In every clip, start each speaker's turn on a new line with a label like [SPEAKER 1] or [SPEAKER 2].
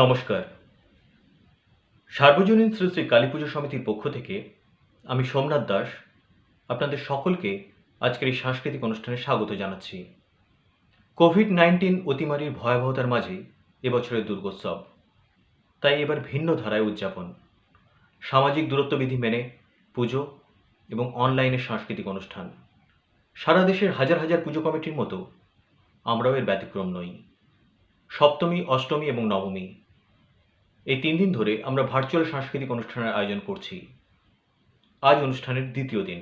[SPEAKER 1] নমস্কার। সার্বজনীন শ্রী শ্রী কালী পুজো সমিতির পক্ষ থেকে আমি সোমনাথ দাস আপনাদের সকলকে আজকের এই সাংস্কৃতিক অনুষ্ঠানে স্বাগত জানাচ্ছি। কোভিড-19 অতিমারির ভয়াবহতার মাঝেই এবছরের দুর্গোৎসব। তাই এবার ভিন্ন ধারায় উদযাপন। সামাজিক দূরত্ববিধি মেনে পুজো এবং অনলাইনে সাংস্কৃতিক অনুষ্ঠান। সারা দেশের হাজার হাজার পুজো কমিটির মতো আমরাও এর ব্যতিক্রম নই। সপ্তমী, অষ্টমী এবং নবমী এই 3 দিন ধরে আমরা ভার্চুয়াল সাংস্কৃতিক অনুষ্ঠানের আয়োজন করছি। আজ অনুষ্ঠানের দ্বিতীয় দিন।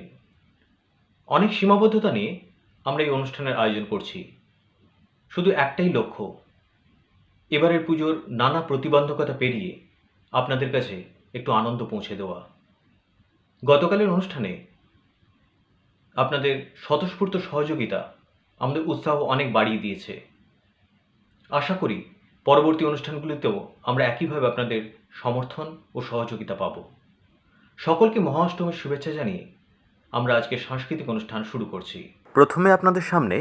[SPEAKER 1] অনেক সীমাবদ্ধতা নিয়ে আমরা এই অনুষ্ঠানের আয়োজন করছি। শুধু একটাই লক্ষ্য, এবারের পুজোর নানা প্রতিবন্ধকতা পেরিয়ে আপনাদের কাছে একটু আনন্দ পৌঁছে দেওয়া। গতকালের অনুষ্ঠানে আপনাদের স্বতঃস্ফূর্ত সহযোগিতা আমাদের উৎসাহ অনেক বাড়িয়ে দিয়েছে। আশা করি পরবর্তী অনুষ্ঠানগুলিতেও আমরা একইভাবে আপনাদের সমর্থন ও সহযোগিতা পাব। সকলকে মহাষ্টমীর শুভেচ্ছা জানিয়ে আমরা আজকে সাংস্কৃতিক অনুষ্ঠান শুরু করছি। প্রথমে আপনাদের সামনে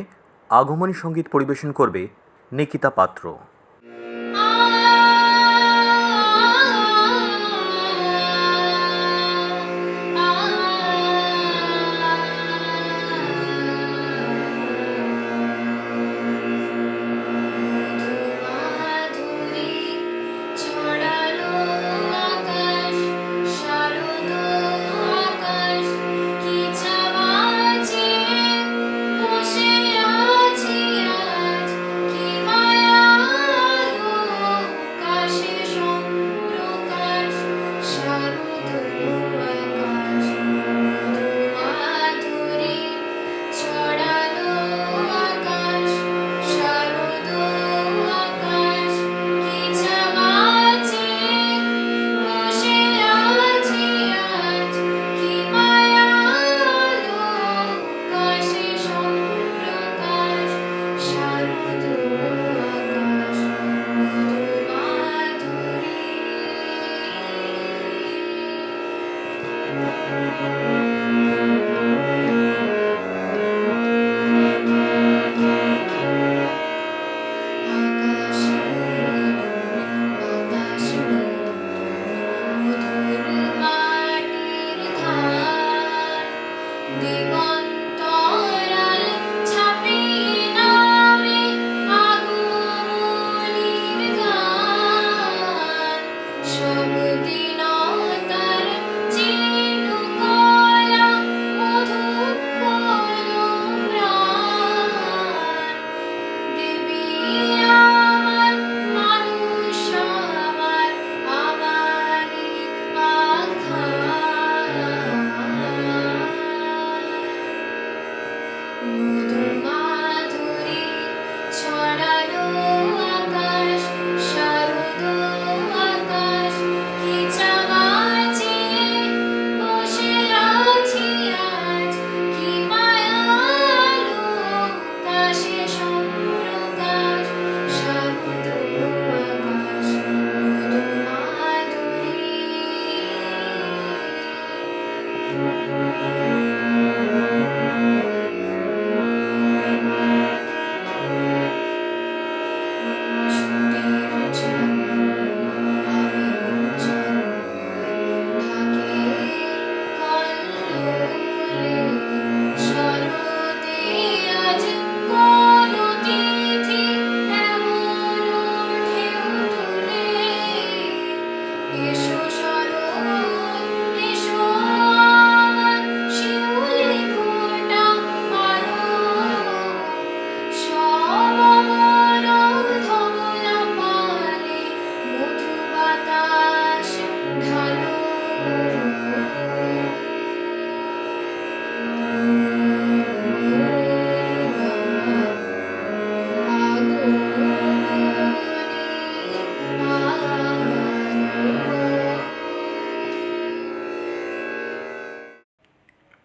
[SPEAKER 1] আগমনী সঙ্গীত পরিবেশন করবে নিকিতা পাত্র।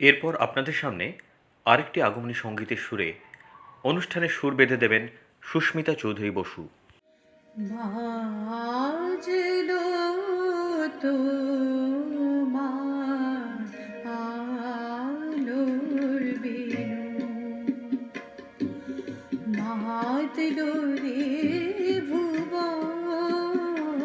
[SPEAKER 1] এরপর আপনাদের সামনে আরেকটি আগমনী সঙ্গীতের সুরে অনুষ্ঠানের সুর বেঁধে দেবেন সুস্মিতা চৌধুরী বসু।
[SPEAKER 2] বাজলো তোমার আলোর বেণু, মাতলো রে ভুবন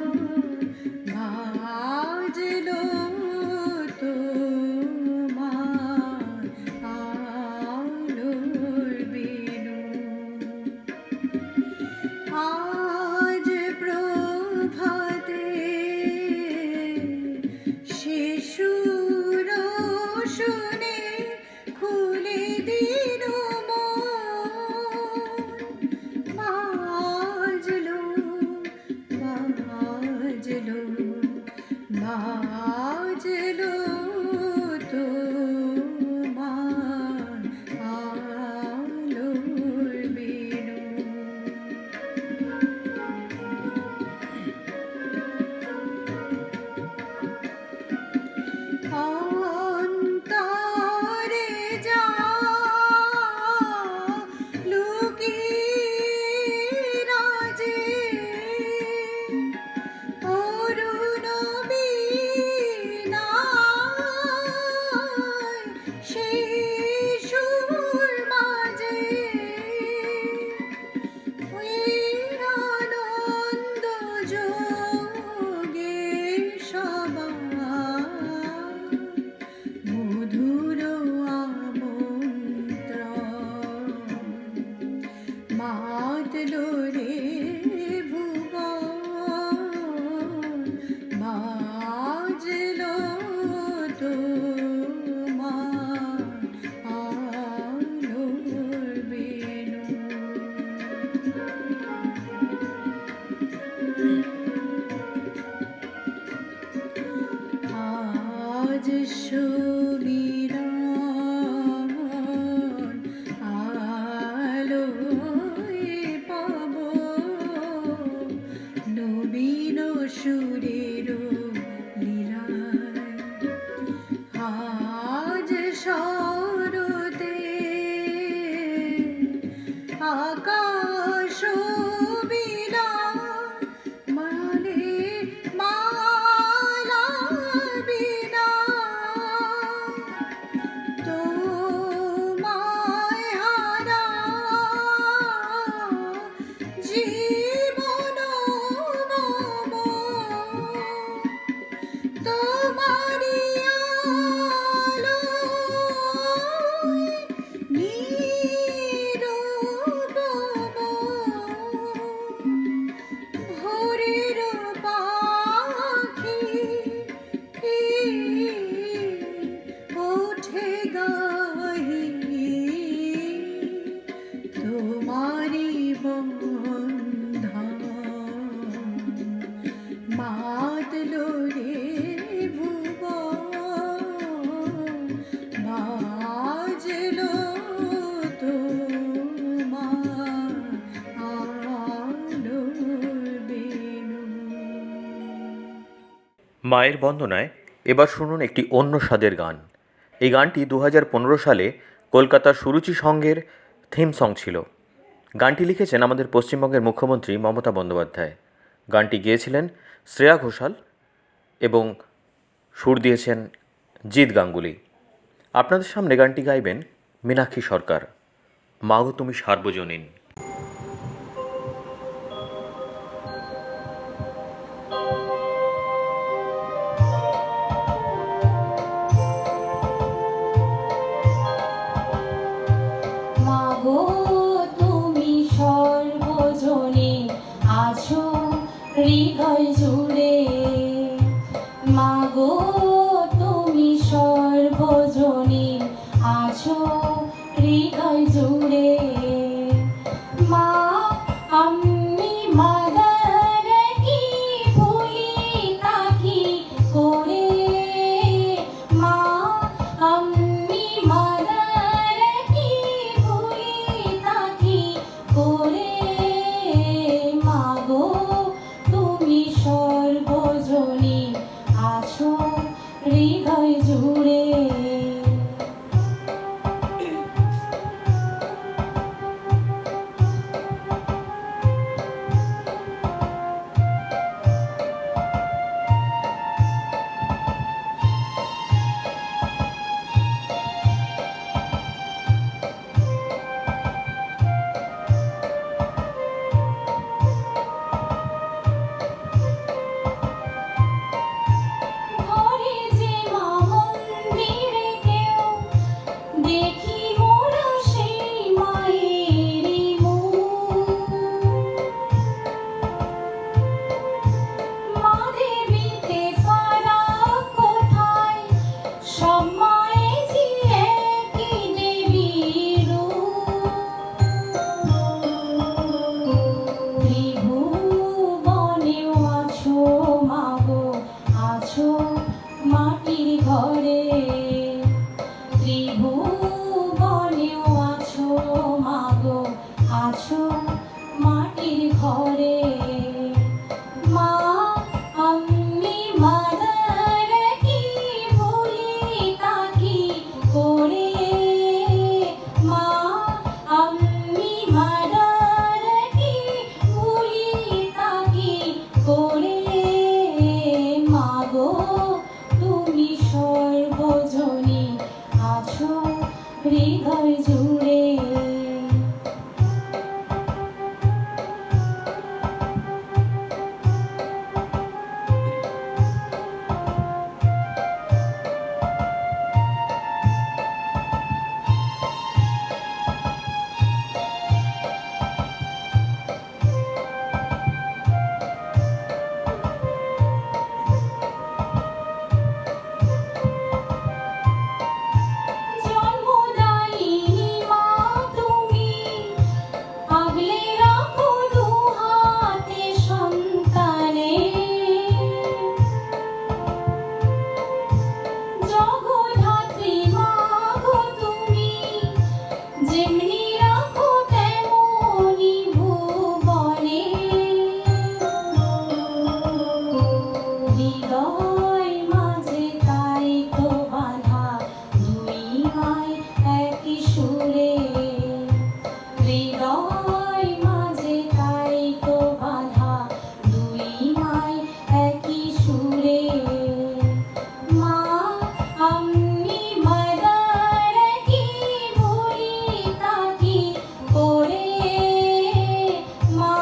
[SPEAKER 2] গাহি তোমারি বন্ধন মাতলো রে ভুবন বাজলো তোমার আলোর বেণু।
[SPEAKER 1] মায়ের বন্দনায় এবার শুনুন একটি অন্য স্বাদের গান। এই গানটি 2015 সালে কলকাতার সুরুচি সংঘের থিম সং ছিল। গানটি লিখেছেন আমাদের পশ্চিমবঙ্গের মুখ্যমন্ত্রী মমতা বন্দ্যোপাধ্যায়। গানটি গেয়েছিলেন শ্রেয়া ঘোষাল এবং সুর দিয়েছেন জিৎ গাঙ্গুলি। আপনাদের সামনে গানটি গাইবেন মীনাক্ষী সরকার। মাগো তুমি সার্বজনীন।
[SPEAKER 3] মাগো তুমি সর্বজনে আছো হৃদয় জুড়ে, মাগো তুমি সর্বজনে আছো হৃদয় জুড়ে। মা আমি মাদার কি ভুলি তাকি করে, মা আমি মাদার কি ভুলি তাকি করে। মাগো তুমি সর্বজনে আছো হৃদয় জুড়ে। ঘরে যে মা মন্দিরে কেউ দেখি মোরা সেই মায়েরই মুখ। মা দেবীতে ফারাক কোথায়, সব মায়ে যে একই দেবীর রূপ। ত্রিভুবনেও আছো মাগো, আছো মাটির ঘরে। ত্রিভুবনেও আছো মাগো, আছো মাটির ঘরে। মা আমি মাদার কি ভুলি তাকি করে, মা আমি মাদার কি ভুলি তাকি করে। মাগো তুমি সর্বজনে আছো হৃদয় জুড়ে। জন্মদায়িনী মা তুমি, আগলে রাখো দু হাতে সন্তানের। জগদ্ধাত্রী মাগো তুমি, যেমনি রাখো তেমনি ভুবনে। হৃদয় মাঝে তাই তো বাঁধা দুই মায় একই সুরে। হৃদয় মাঝে তাই তো বাঁধা দুই মায় একই সুরে। মা আমি মাদার কি ভুলি তাকি করে, মা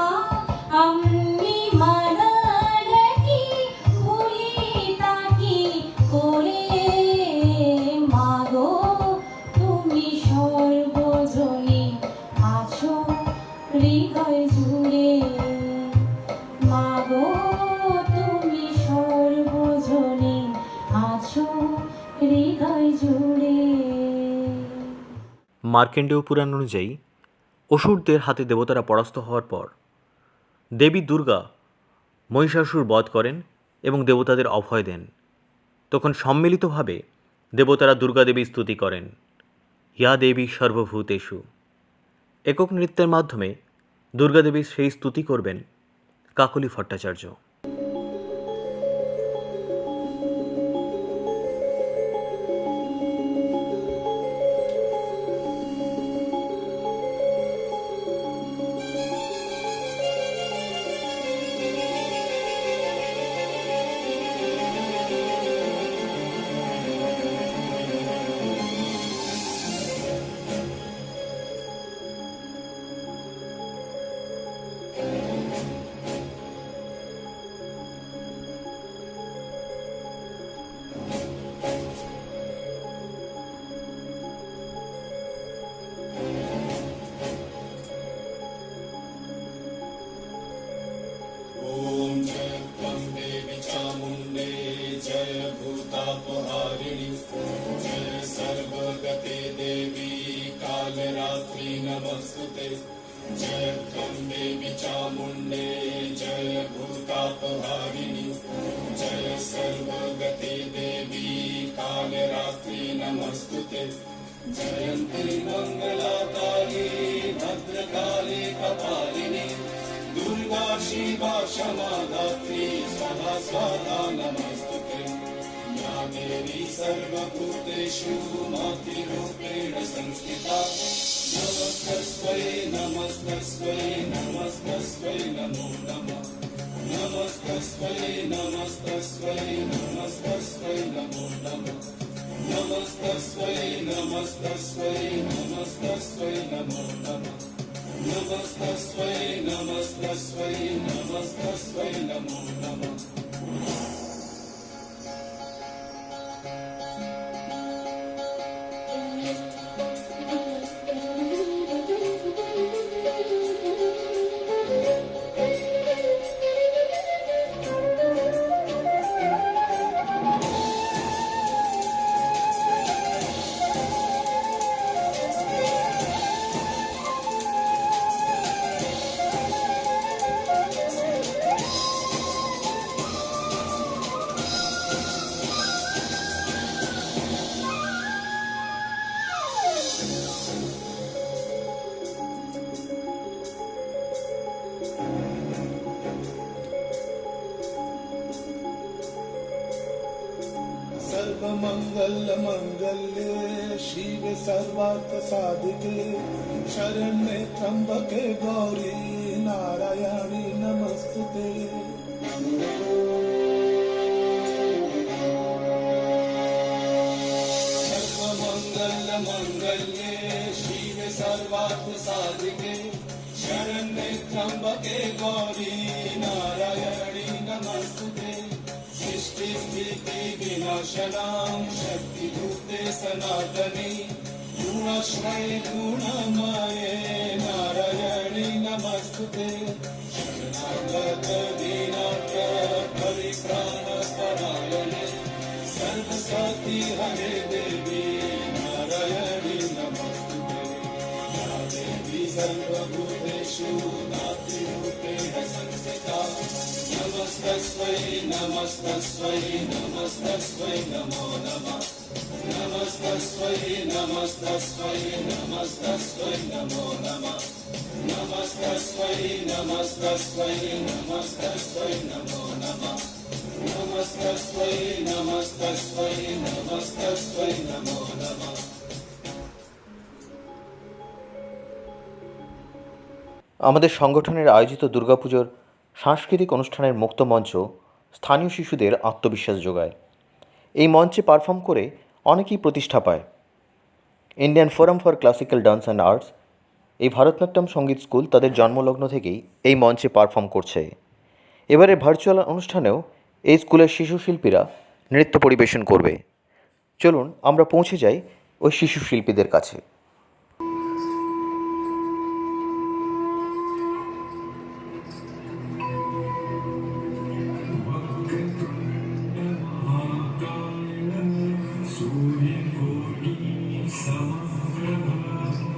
[SPEAKER 3] আমি মাদার কি ভুলি তাকি করে। মাগো তুমি সর্বজনে আছো হৃদয় জুড়ে। মাগো তুমি সর্বজনে আছো হৃদয় জুড়ে।
[SPEAKER 1] মার্কেন্ডেয় পুরাণ অনুযায়ী অসুরদের হাতে দেবতারা পরাস্ত হওয়ার পর দেবী দুর্গা মহিষাসুর বধ করেন এবং দেবতাদের অভয় দেন। তখন সম্মিলিতভাবে দেবতারা দুর্গা দেবীর স্তুতি করেন, ইয়া দেবী সর্বভূতেষু। একক নৃত্যের মাধ্যমে দুর্গা দেবীর সেই স্তুতি করবেন কাকলি ভট্টাচার্য।
[SPEAKER 4] नमस्तुते जय त्वं देवी चामुण्डे जय भूतापहारिणि जय सर्वगते देवी कालरात्रि नमस्तुते जयन्ती मङ्गलाकाली भद्रकाली कपालिनी दुर्गा शिवा क्षमा धात्री स्वाहा स्वाहा नमस्तुते या देवी सर्वभूतेषु मातृरूपेण संस्थिता नमस्तस्मै नमस्तस्मै नमस्तस्मै नमो नमः नमस्तस्मै नमस्तस्मै नमस्तस्मै नमो नमः नमस्तस्मै नमस्तस्मै नमस्तस्मै नमो नमः नमस्तस्मै नमस्तस्मै नमस्तस्मै नमो नमः।
[SPEAKER 5] सर्वमंगल मंगल्ये शिवे सर्वार्थ साधिके शरण्ये त्र्यंबके गौरी नारायणी नमस्तुते।
[SPEAKER 4] सर्वमंगल मंगल्ये शिवे सर्वार्थ साधिके शरण्ये त्र्यंबके गौरी नारायणी नमस्तुते। सृष्टि स्थिति विनाशनां शक्तिभूते सनातने गुणाश्रये गुणमये नारायणी नमस्तुते। शरणागत दीनार्थ परित्राणपरायणे सर्वसती हरे देवी नारायणी नमस्तुते। या देवी सर्वभूतेषु नातिरूपेण संस्थिता नमस्तस्मै नमस्तस्मै नमस्तस्मै नमो नमः नमस्तस्मै नमस्तस्मै नमस्तस्मै नमो नमः नमस्तस्मै नमस्तस्मै नमस्तस्मै नमो नमः नमस्तस्मै नमस्तस्मै नमस्तस्मै नमो नमः।
[SPEAKER 1] আমাদের সংগঠনের আয়োজিত দুর্গাপুজোর সাংস্কৃতিক অনুষ্ঠানের মুক্ত মঞ্চ স্থানীয় শিশুদের আত্মবিশ্বাস যোগায়। এই মঞ্চে পারফর্ম করে অনেকেই প্রতিষ্ঠা পায়। Indian forum for classical dance and arts, এই ভারতনাট্যম সঙ্গীত স্কুল তাদের জন্মলগ্ন থেকেই এই মঞ্চে পারফর্ম করছে। এবারে ভার্চুয়াল অনুষ্ঠানেও এই স্কুলের শিশু শিল্পীরা নৃত্য পরিবেশন করবে। চলুন আমরা পৌঁছে যাই ওই শিশু শিল্পীদের কাছে।
[SPEAKER 6] सूर्यकोटि समप्रभा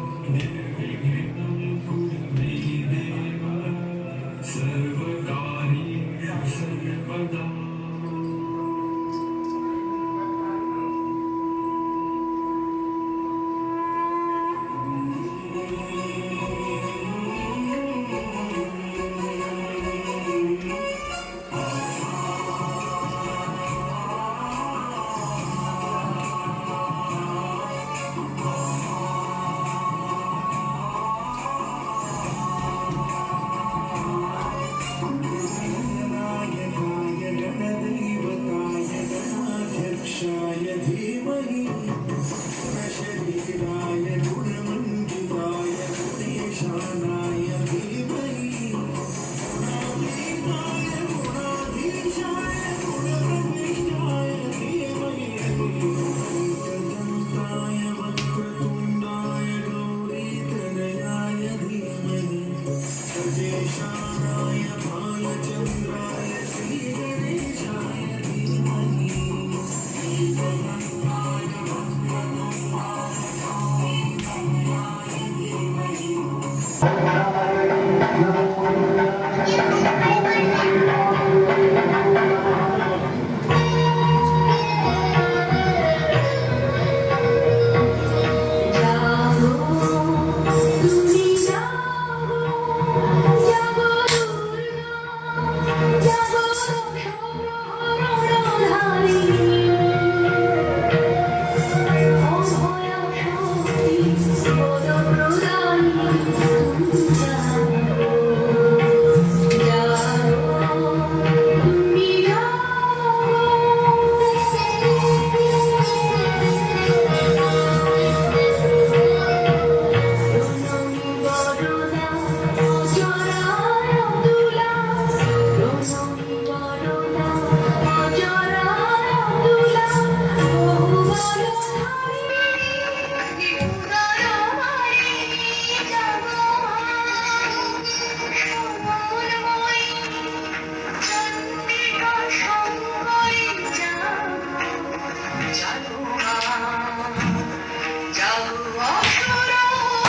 [SPEAKER 6] জাগো অসুর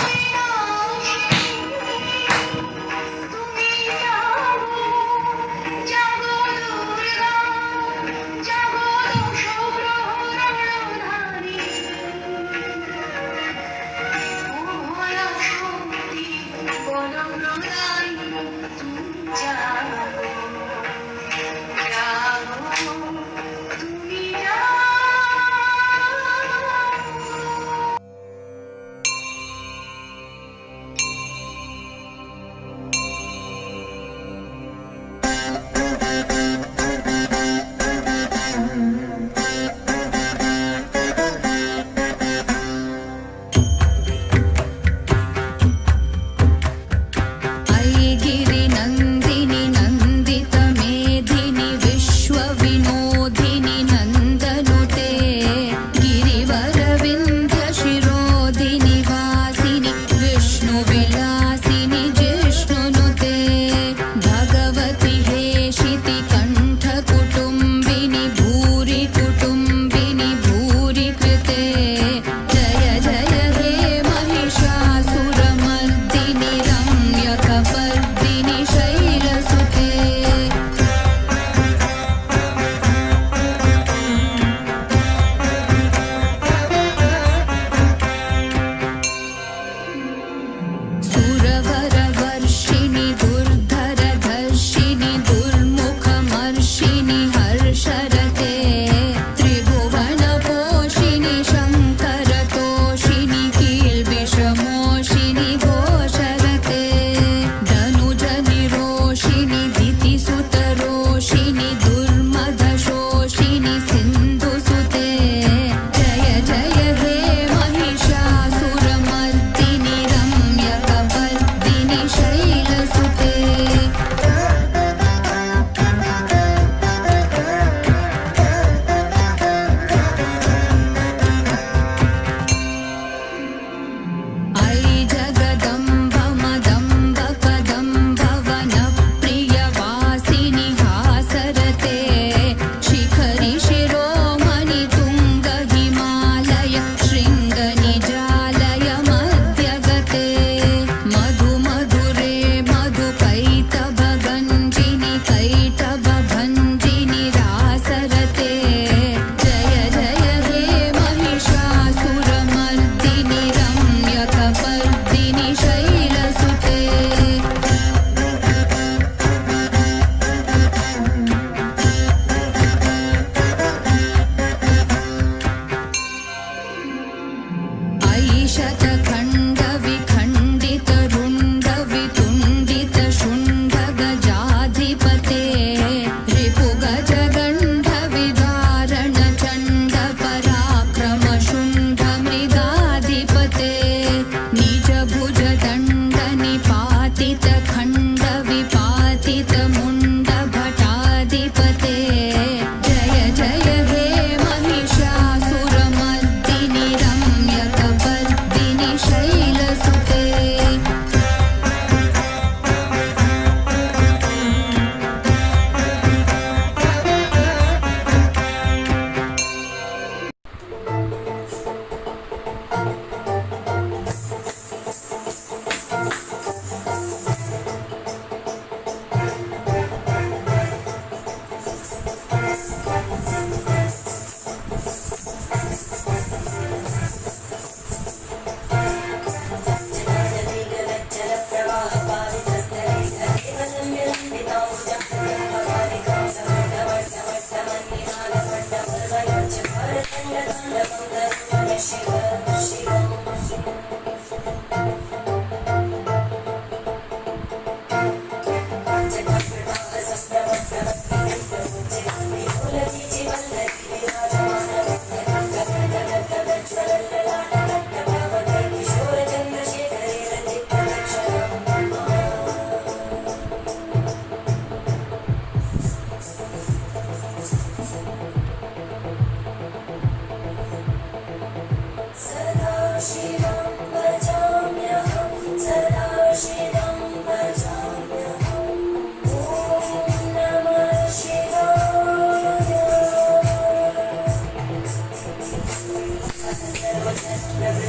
[SPEAKER 6] বিনাশিনী, তুমি জাগো, জাগো দুর্গা, জাগো দশগ্রহণধারী, মহয়া শক্তি বলপ্রদায়িনী, তুমি জাগো, জাগো, তুমি জাগো।
[SPEAKER 2] ऐगिरि नन्दिनि नन्दित मेधिनि विश्वविनोदिनि नन्दनुते गिरिवरविन्ध्य शिरोधिनि वासिनि विष्णुविलासिनि जिष्णुनुते भगवति हेशिति कण्ठकुटुम्बिनि भूरि कुटुम्बिनि भूरि कृते जय जय हे महिषासुरमर्दिनि रम्यकपर्दिनि शैलसुते सुरवरवर्षिणि दुर्धरधर्षिणि दुर्मुखमर्षिणि हर्षरते त्रिभुवनपोषिणि शङ्करतोषिणि कील्बिषमोषिणि घोषरते धनुजनिरोषिणि दितिसुतरोषिणि दुर्मदशोषिणि सिन्धुसुते जय जय हे महिषासुरमर्दिनि रम्यकपर्दिनि शैलसुते ऐ जगदम्ब मदम्ब कदम्ब वनप्रियवासिनि हासरते शिखरि शिरोमणि तुङ्ग हिमालय शृङ्गनिजालय मध्यगते मधु मधुरे मधुकैटभगञ्जिनि कैटभभञ्जिनि रासरते जय जय हे महिषासुरमर्दिनि रम्यकपर्दिनि शैलसुते ऐ शतखण्डविखण्डितरुण्डवितुण्डितशुण्डगजाधिपते रिपुगजगण्डविदारणचण्डपराक्रमशुण्डमृगाधिपते निजभुजदण्डनिपातितखण्डविपातितमुण्डभटाधिपते जय जय हे महिषासुरमर्दिनि रम्यकपर्दिनि शैलसुते
[SPEAKER 3] Sarva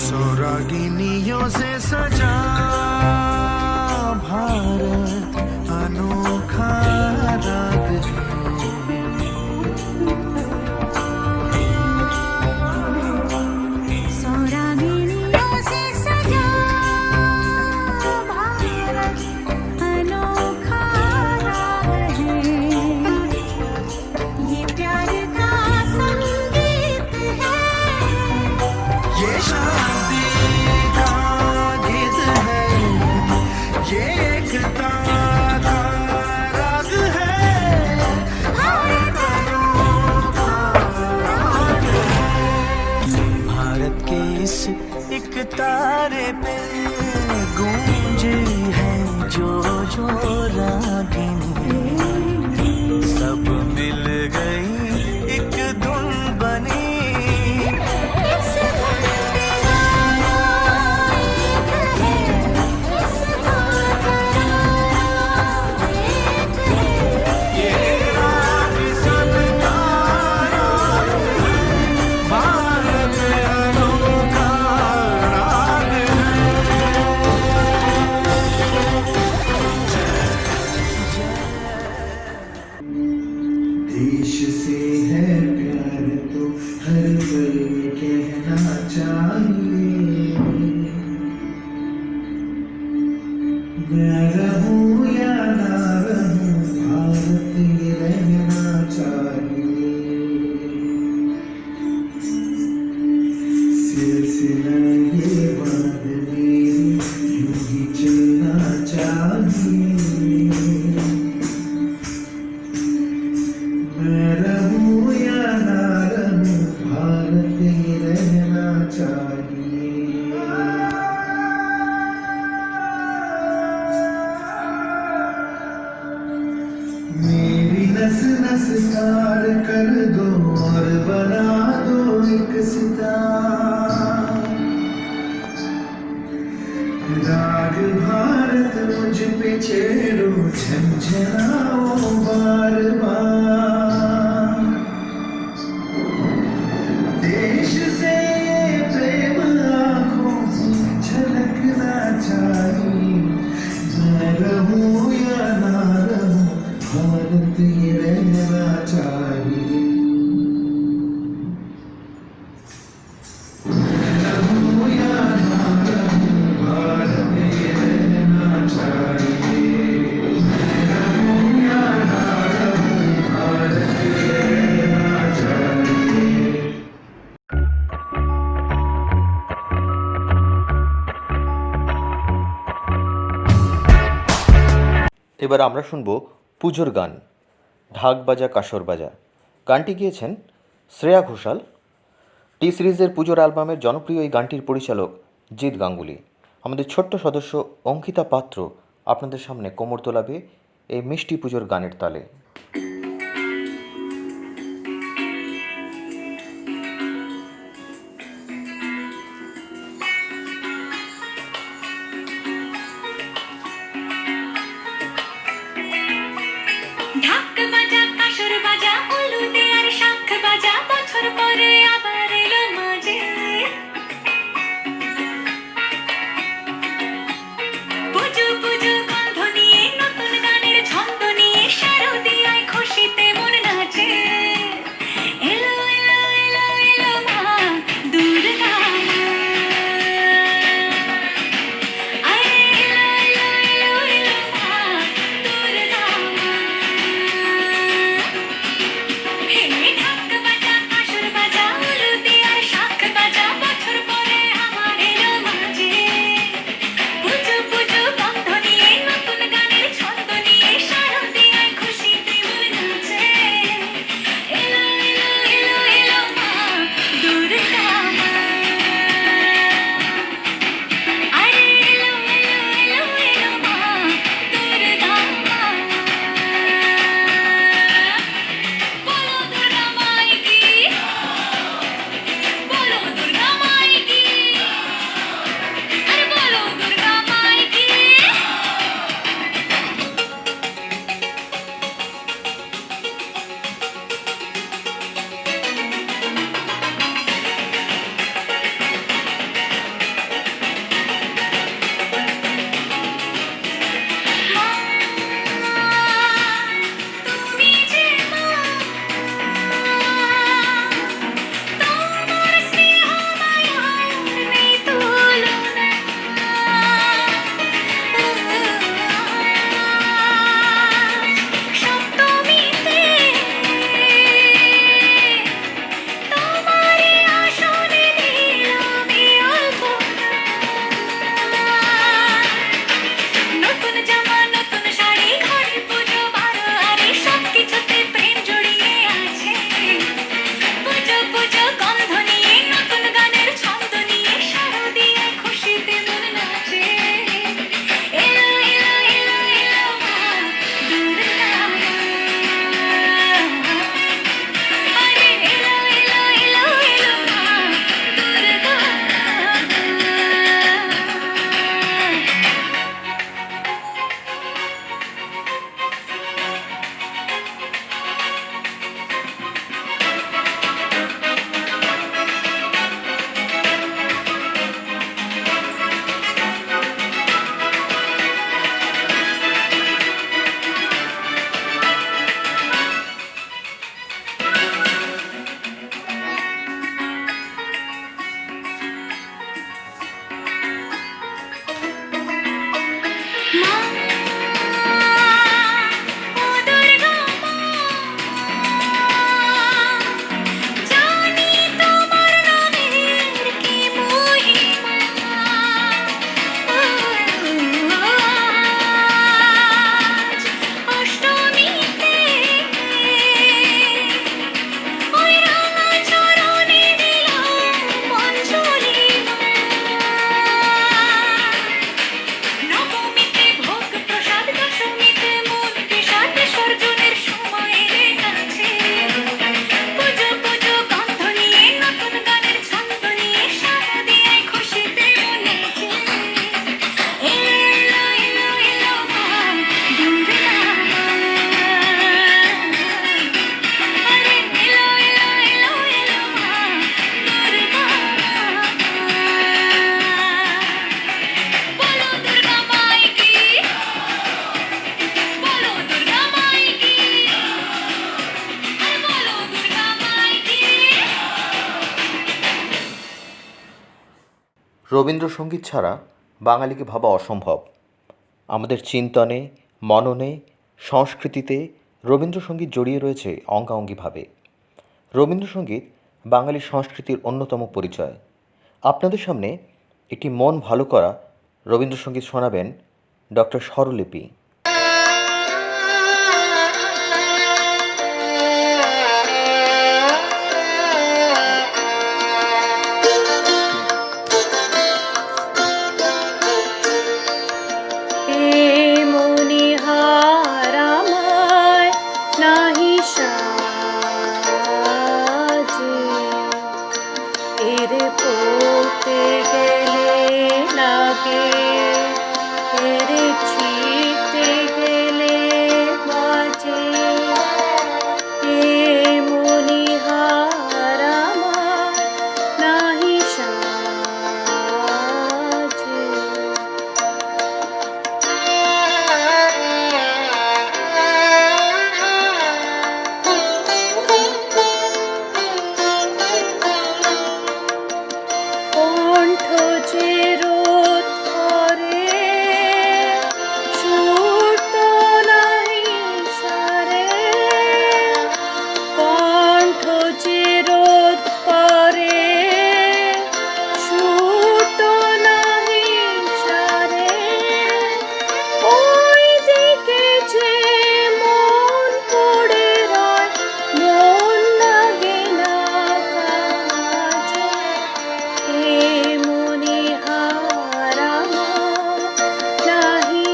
[SPEAKER 7] सौरागिनियों से सजा भारत अनोखा राग
[SPEAKER 2] सौरागिनियों से सजा भारत अनोखा राग है। ये प्यार का संगीत है।
[SPEAKER 7] ये शांति का गीत है, ये एकता का राग है, भारत अनोखा राग है। भारत के इस एक तारे पे गूंजे है जो जो रागिनी, सब मिल गई एक धुन बनी।
[SPEAKER 2] इस धुन में गाना एक है, इस धुन का राग एक है।
[SPEAKER 7] ये राग सबका राग है, भारत अनोखा राग है। देश से है प्यार तो हर पल कहना चाहिए, मैं रहूं या ना रहूं भारत ये रहना चाहिए। सिलसिला ये बात मेरी यूं ही चलना चाहिए, मैं रहूं या ना रहूं भारत ये रहना चाहिए। मेरी नस नस तार कर दो और बना दो एक सितार, राग भारत मुझ पे छेड़ो झंझनाओ बार बार। देश से प्रेम आँखों से झलकना चाहिए, मैं रहूं या ना रहूं भारत ये रहना चाहिए। मैं रहूं या ना रहूं भारत ये रहना चाहिए, मैं रहूं या ना रहूं भारत ये रहना चाहिए।
[SPEAKER 1] এবার আমরা শুনব পুজোর গান ঢাক বাজা কাসর বাজা। গানটি গিয়েছেন শ্রেয়া ঘোষাল। টি সিরিজের পুজোর অ্যালবামের জনপ্রিয় এই গানটির পরিচালক জিৎ গাঙ্গুলি। আমাদের ছোট্ট সদস্য অঙ্কিতা পাত্র আপনাদের সামনে কোমর তোলাবে এই মিষ্টি পুজোর গানের তালে।
[SPEAKER 6] ঢাক বাজা কাসর বাজা উলু দে আর শাঁখ বাজা বছর পরে আবার এলো
[SPEAKER 1] রবীন্দ্রসঙ্গীত ছাড়া বাঙালিকে ভাবা অসম্ভব। আমাদের চিন্তনে, মননে, সংস্কৃতিতে রবীন্দ্রসঙ্গীত জড়িয়ে রয়েছে অঙ্গাঅঙ্গিভাবে। রবীন্দ্রসঙ্গীত বাঙালির সংস্কৃতির অন্যতম পরিচয়। আপনাদের সামনে একটি মন ভালো করা রবীন্দ্রসঙ্গীত শোনাবেন ডক্টর স্বরলিপি।
[SPEAKER 3] মনিহার আমায় নাহি সাজে, এর পড়তে গেলে লাগে, এর ছিঁড়তে গেলে বাজে। মনিহার আমায় নাহি সাজে। কণ্ঠ যে রোধ করে, সুর তো নাহি সারে। কণ্ঠ যে রোধ করে, সুর তো নাহি সারে। ওই দিকে যে মন পড়ে রয়, মন লাগে না কাজে। মনিহার আমার নাহি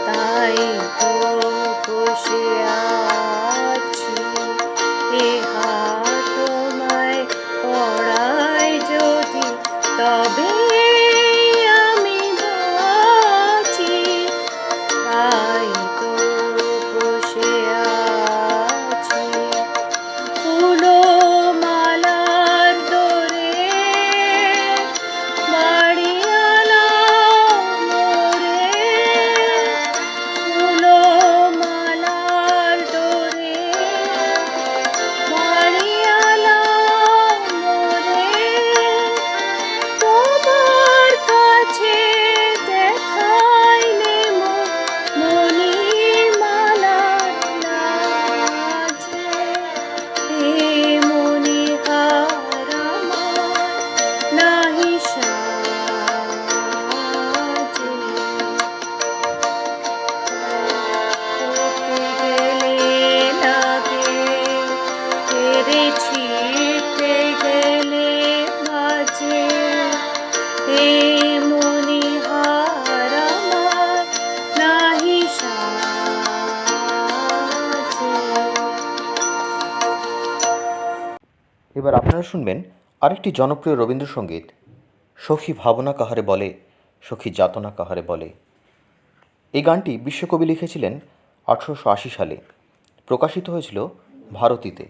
[SPEAKER 3] তাই তো বসে আছি, এ হাত তোমায় পড়ায় যদি, তবে আমি বাঁচি। তাই তো বসে আছি, ফুলো মালার দোরে, বাড়িয়ালা মোরে। ফুলো মালার দোরে, বাড়িয়ালা মোরে। তোমার কাছে দেখাইলে মনির মালার লাজে। মনিহার আমার নাহি সাজে। পড়তে গেলে লাগে, এরে ছিঁড়তে গেলে বাজে। মনিহার আমার নাহি সাজে।
[SPEAKER 1] এবার আপনারা শুনবেন আরেকটি জনপ্রিয় রবীন্দ্রসঙ্গীত, সখী ভাবনা কাহারে বলে, সখী যাতনা কাহারে বলে। এই গানটি বিশ্বকবি লিখেছিলেন 1880 সালে। প্রকাশিত হয়েছিল ভারতীতে।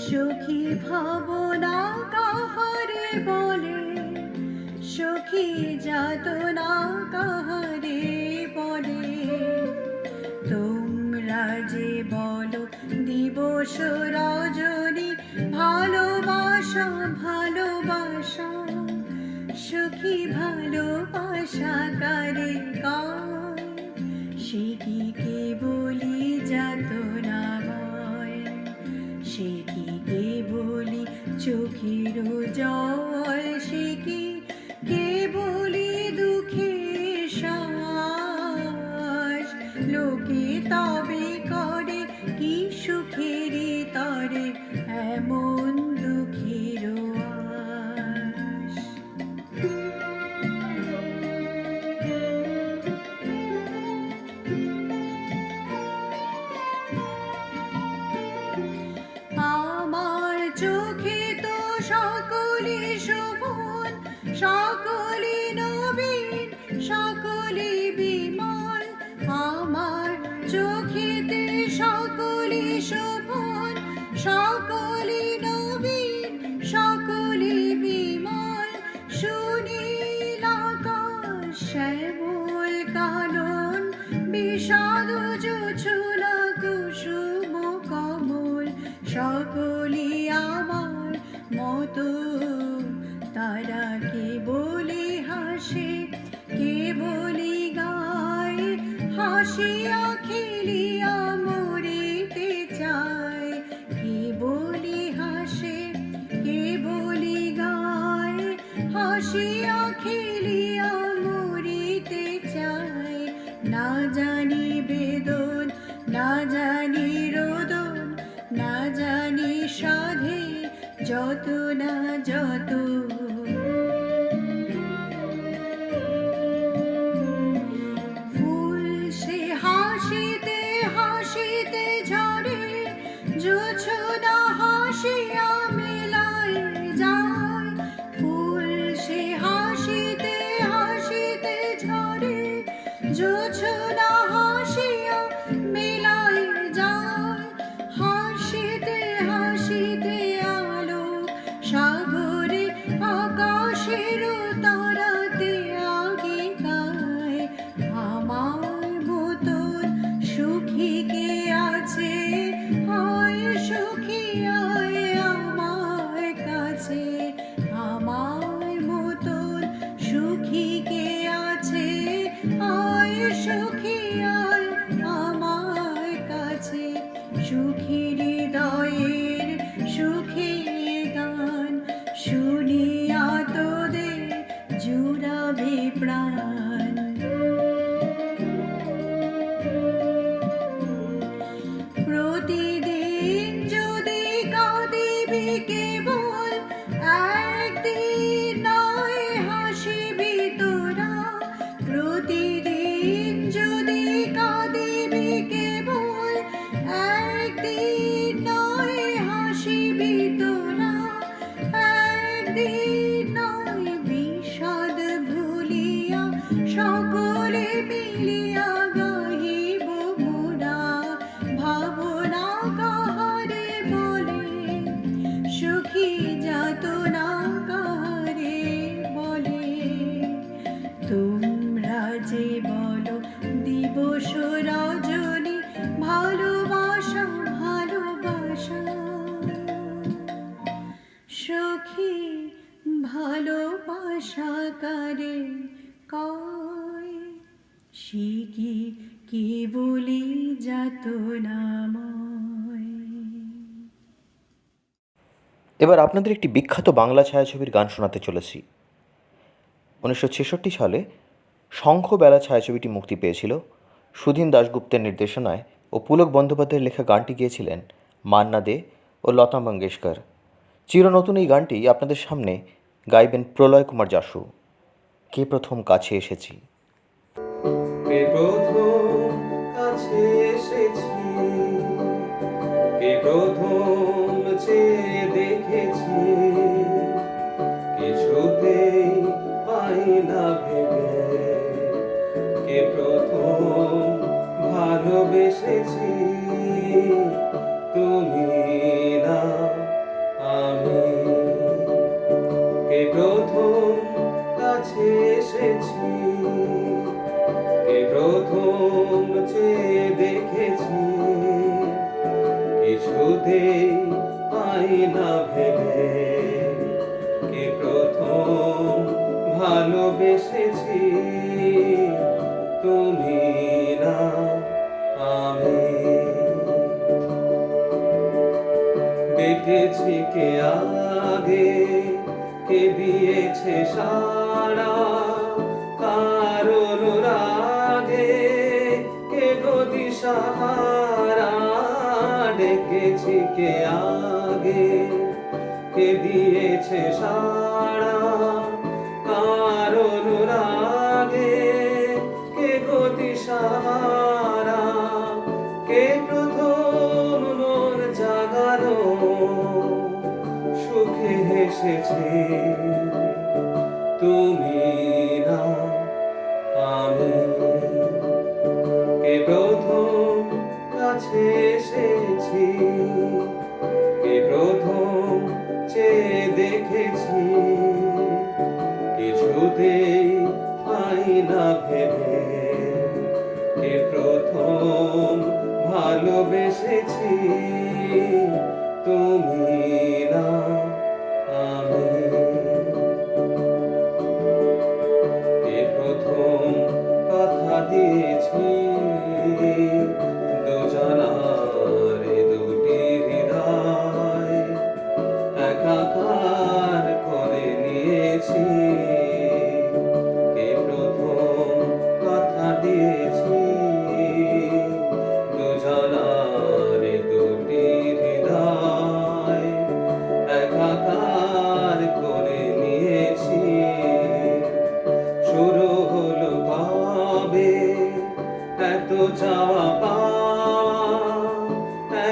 [SPEAKER 3] সখী ভাবনা কাহারে বলে, সখী যাতনা কাহারে বলে। তোমরা যে বলো দিবস রজনী, ভালোবাসা ভালোবাসা। সখী ভালোবাসা কারে কয়, সে কি কেবলি যাতনাময়। সে কি কেবলি চোখের জল, সে কি কেবলি দুঃখের শ্বাস। লোকে তবে করে কি সুখের তরে, এমন দুঃখের আশ। আমার চোখ সকলে নবীন সকলে বিমল আমার চোখেতে সকলে শোভন সকলে নবীন সকলে বিমল সুনীল আকাশ শ্যামল কানন বিষাদ জোছনা কুসুম কমল সকলে আমার মতো তারা কে বলে হাসে কে বলে গায় হাসিয়া খেলিয়া মরিতে চায় কে বলে হাসে কে বলে গায় হাসিয়া খেলিয়া মরিতে চায় না জানি বেদন না জানি রোদন না জানি সাধে যত না যত ফুল সে হাসিতে হাসিতে ঝরে জোছনা হাসিয়া মেলায় যায় ফুল সে হাসিতে হাসিতে ঝরে জোছনা হাসিয়া মেলায় যায় হাসিতে হাসিতে আলো সাগরে আকাশের তারাতে আগে গায় আমার মতন সুখী কে আছে হয় সুখী আয় আমার কাছে আমার মতন সুখী কে আছে আয় সুখী আয় আমার কাছে সুখী হৃদয়ের সুখের গান শুনিয়া তোদের জুড়াবে প্রাণ প্রতিদিন যদি কাঁদিবি কেবল একদিন নয় হাসিবি তোরা প্রতিদিন যদি কাঁদিবি কেবল একদিন নয় হাসিবি তোরা একদিন নয় বিষাদ ভুলিয়া সকলে মিলিয়া গাহিব মোরা ভাবনা কাহারে বলে সুখী যাতনা কাহারে বলে তোমরা যে বলো দিবস রজনী ভালোবাসা ভালোবাসা সখী ভালোবাসা কারে কয় সে কি বলি যাতনাময়
[SPEAKER 8] এবার আপনাদের একটি বিখ্যাত বাংলা ছায়াছবির গান শোনাতে চলেছি। 1966 সালে শঙ্খবেলা ছায়াছবিটি মুক্তি পেয়েছিল। সুধীন দাশগুপ্তের নির্দেশনায় ও পুলক বন্দ্যোপাধ্যায়ের লেখা গানটি গেয়েছিলেন মান্না দে ও লতা মঙ্গেশকর। চিরনতুন এই গানটি আপনাদের সামনে গাইবেন প্রলয় কুমার যাসু। কে প্রথম কাছে এসেছি।
[SPEAKER 4] কে প্রথম কাছে এসেছি কে প্রথম চেয়ে দেখেছি কিছুতেই পাই না ভেবে কে প্রথম ভালোবেসেছি তুমি না আমি কে প্রথম কাছে এসেছি কে প্রথম চেয়ে দেখেছি কিছুতেই পাই না ভেবে কে প্রথম ভালোবেসেছি তুমি না আমি দেখেছি কে আগে কে দিয়েছে সারা কারণ রাগে কে গদি সাহারা ডেকেছি কে আগে কে দিয়েছে সারা কারণ রাগে কে গদি সাহারা কে প্রথম মন জাগানো সুখে হেসেছে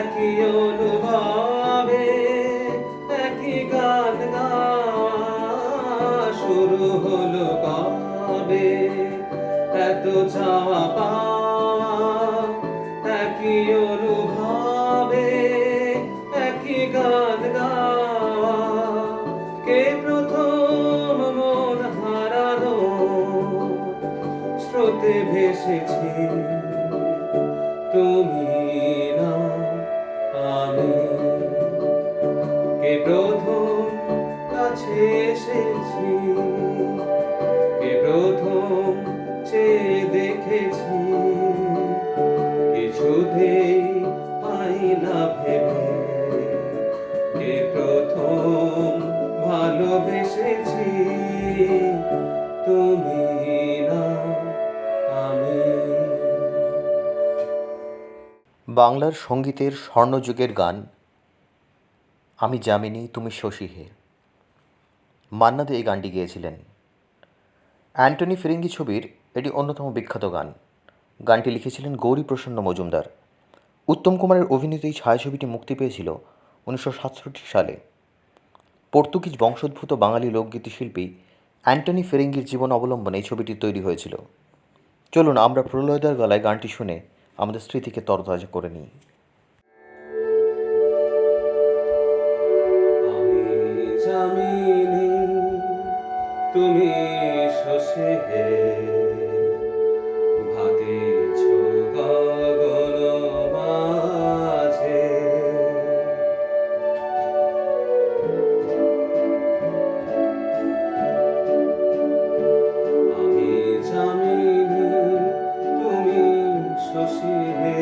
[SPEAKER 4] একই অনুভবে একই গান গাওয়া শুরু হলো কবে এত চাওয়া পাওয়া একই অনুভবে একই গান গাওয়া কে প্রথম মন হারানো স্রোতে ভেসেছি তুমি না আমি কে প্রথম কাছে এসেছি কে প্রথম চেয়ে দেখেছি কিছুতেই পাই না ভেবে কে প্রথম ভালোবেসেছি তুমি না আমি
[SPEAKER 8] বাংলার সঙ্গীতের স্বর্ণযুগের গান আমি যামিনী তুমি শশী হে। মান্না দে এই গানটি গেয়েছিলেন। অ্যান্টনি ফিরিঙ্গি ছবির এটি অন্যতম বিখ্যাত গান। গানটি লিখেছিলেন গৌরীপ্রসন্ন মজুমদার। উত্তম কুমারের অভিনীত এই ছায়াছবিটি মুক্তি পেয়েছিল 1967 সালে। পর্তুগিজ বংশোদ্ভূত বাঙালি লোকগীতি শিল্পী অ্যান্টনি ফিরিঙ্গির জীবন অবলম্বনে এই ছবিটি তৈরি হয়েছিল। চলুন আমরা প্রলয়দার গলায় গানটি শুনে আমাদের স্মৃতিকে তরতাজা করে নিই।
[SPEAKER 4] আমি যামিনী তুমি শশী হে ভাতিছ গগন মাঝে আমি যামিনী তুমি শশী হে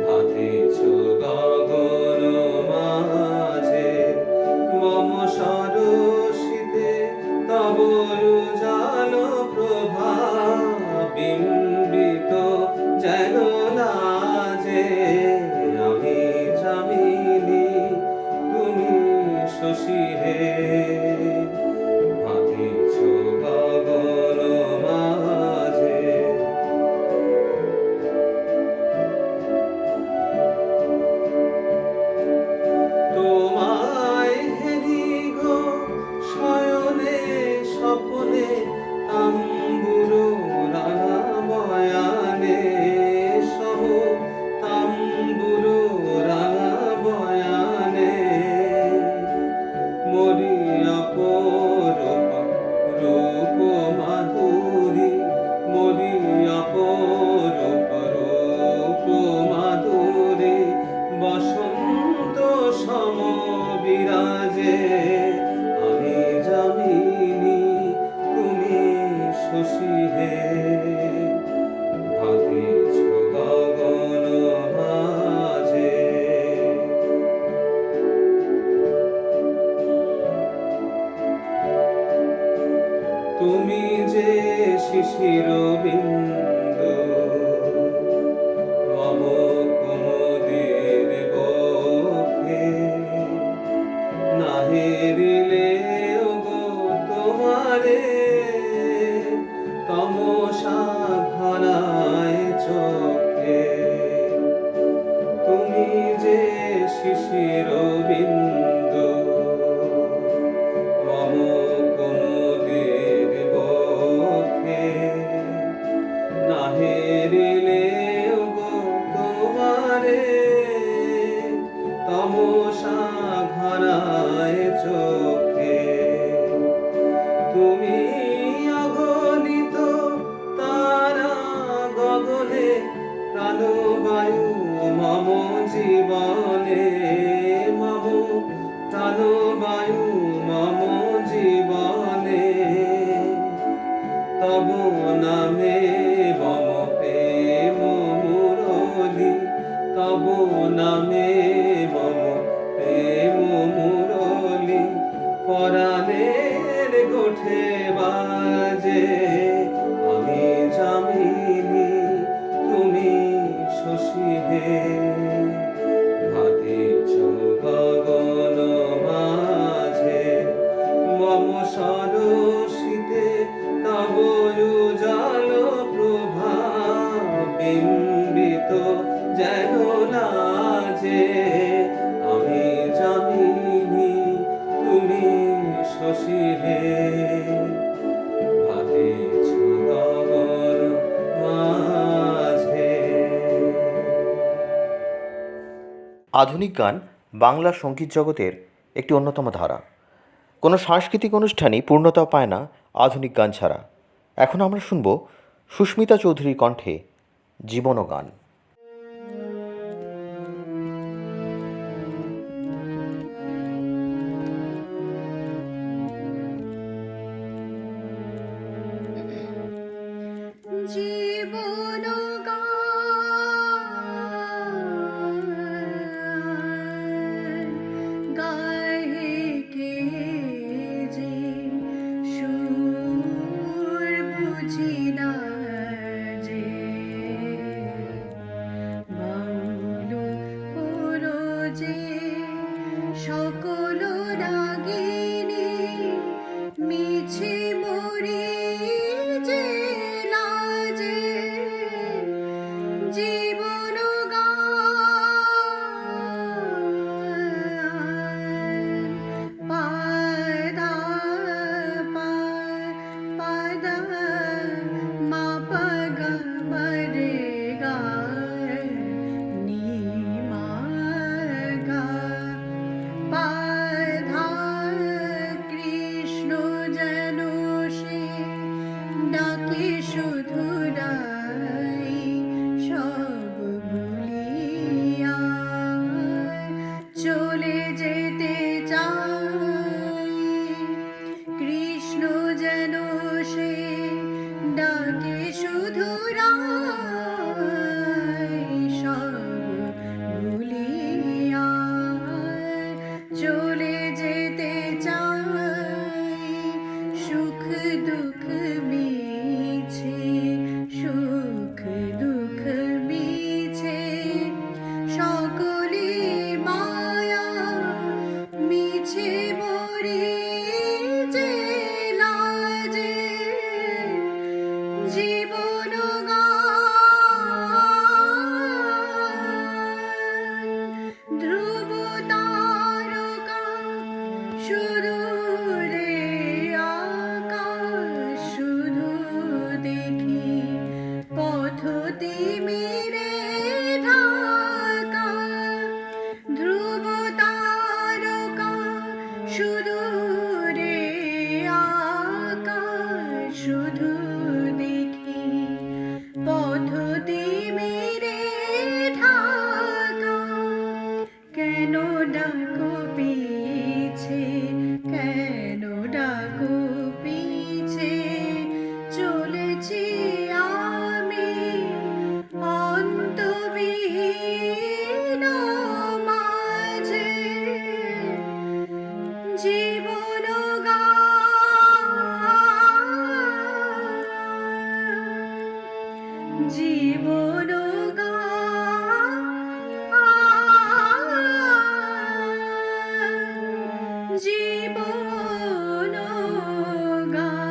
[SPEAKER 4] ভাতিছ গগন মাঝে মম সরসিতে তব উজাল প্রভা বিম্বিত যেন লাজে আমি যামিনী তুমি শশী হে ভাতিছ গগন মাঝে তোমায় হেরি গো শয়নে স্বপনে তাম্বুরো রাঙা বয়ানে সব তাম্বুরো রাঙা বয়ানে মরি অপরূপ রূপ মাধুরী মরি অপরূপ রূপ মাধুরী বসন্ত সম বিরাজে আমি যামিনী তুমি শশী হে ভাতিছ গগন মাঝে তুমি যে শিশির বিন্দু মম কুমুদের বক্ষে না হেরিলে গো তোমারে তমসা ঘনায় চোখে তুমি যে শিশির বিন্দু মম কুমুদের বক্ষে না হেরিলে গো তোমারে তমসা ঘনায় চোখে তুমি অগণিত তারা গগনে প্রাণবায়ু মম জীবনে মম প্রাণবায়ু মম জীবনে তব নামে মম প্রেম মুরলি তব নামে মম প্রেম মুরলি পরাণের গোঠে বাজে আমি যামিনী তুমি শশী হে
[SPEAKER 8] আধুনিক গান বাংলা সঙ্গীত জগতের একটি অন্যতম ধারা। কোনো সাংস্কৃতিক অনুষ্ঠানই পূর্ণতা পায় না আধুনিক গান ছাড়া। এখন আমরা শুনব সুস্মিতা চৌধুরীর কণ্ঠে জীবন ও গান।
[SPEAKER 3] জীবন গায়ে কে যে সুর বুঝি না যে বাউল পুরো যে সকল রাগিনী মিছে মরি যে লাজে জীবন গান পাদা পাদা মা পগা মরে গা নি মা গা পাধা কৃষ্ণ যেন সে ডাকে শুধুরাই সব ভুলিয়া চলে যেতে চাই। কৃষ্ণ যেন সে ডাকে শুধুরাই সব ভুলিয়া চলে যেতে চাই। সুখ দুঃখ মিছে সুখ দুঃখ মিছে সকলে মায়া মিছে মরি যে লাজে জীবন গান ধ্রুব তারকা শুধু রে আকাশ শুধু দেখি পথ তিমিরে ঢাকা। ধ্রুব তারকা শুধু রে আকাশ শুধু দেখি পথ তিমিরে ঢাকা। কেন ডাকো পিছে কেন ডাকো পিছে চলেছি আমি অন্তবিহীন মাঝে জীবন গান জীবন গান জীবন গান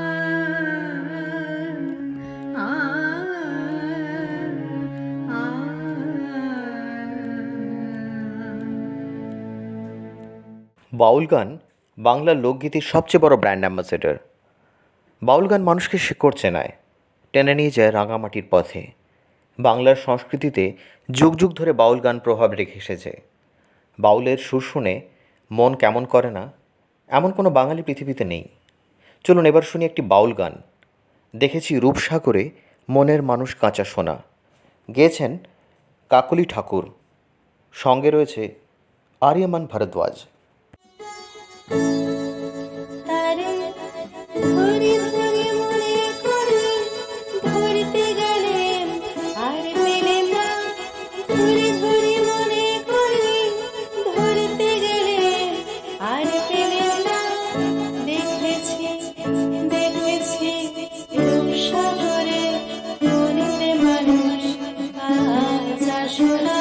[SPEAKER 8] বাউল গান বাংলার লোকগীতির সবচেয়ে বড় ব্র্যান্ড অ্যাম্বাসেডর। বাউল গান মানুষকে শিকড় চেনায়, টেনে নিয়ে যায় রাঙামাটির পথে। বাংলার সংস্কৃতিতে যুগ যুগ ধরে বাউল গান প্রভাব রেখে এসেছে। বাউলের সুর শুনে মন কেমন করে না এমন কোনো বাঙালি পৃথিবীতে নেই। চলুন এবার শুনি একটি বাউল গান। দেখেছি রূপসাগরে মনের মানুষ কাঁচা সোনা, গেয়েছেন কাকলি ঠাকুর, সঙ্গে রয়েছে আর্যমান ভরদ্বাজ।
[SPEAKER 2] তারে ধরে ধরে মনে করে ধরতে গেলেন আর পেলেন না। ধরে ধরে মনে করে ধরতে গেলেন আর পেলেন না। দেখেছি দেখেছি রূপসাগরে মনের মানুষ কাঁচা সোনা।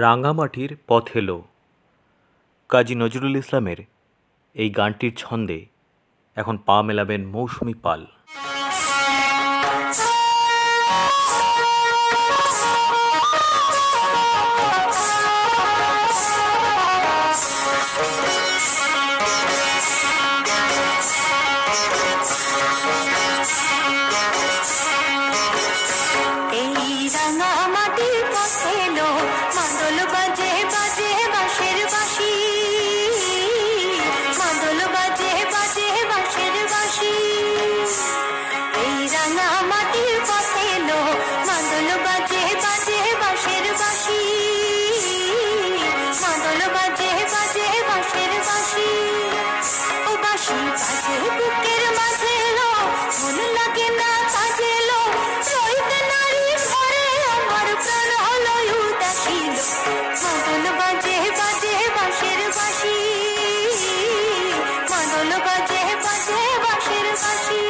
[SPEAKER 1] রাঙামাটির পথ এলো কাজী নজরুল ইসলামের এই গানটির ছন্দে এখন পা মেলাবেন মৌসুমী পাল।
[SPEAKER 2] এই রাঙা মাটির পথে এলো মাদল বাজে বাজে বাঁশের বাঁশি, মাদল বাজে বাজে বাঁশের বাঁশি। এই রাঙা মাটির পথে এলো মাদল বাজে বাজে বাঁশের বাঁশি, মাদল বাজে বাজে বাঁশের বাঁশি। ও বাঁশি বাজে বুকের মাঝে এলো, মন লাগে না কাজে এলো, রইতে নারী ঘরে আমার প্রাণ হলো উদাসীন। মাদল বাজে বাজে বাঁশের বাঁশি, মাদল বাজে বাজে বাঁশের বাঁশি।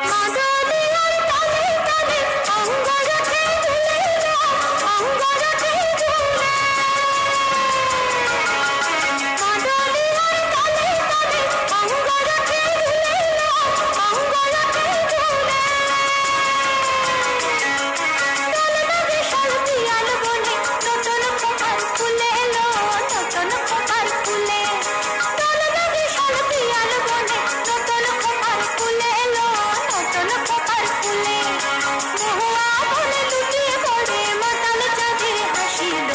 [SPEAKER 2] মাদলিয়ার তালে তালে অঙ্গরাগে ঝুলে এলো, অঙ্গরাগে ঝুলে। মাদলিয়ার তালে তালে অঙ্গরাগে ঝুলে এলো, অঙ্গরাগে ঝুলে। দলদলে শালপিয়াল বনে নতুন খোপার ফুলে এলো, নতুন খোপার ফুলে। দলদলে শালপিয়াল বনে নতুন খোপার ফুলে এলো, নতুন খোপার ফুলে। মহুয়া বনে লুটিয়ে পড়ে মাতাল চাঁদে হাসিল,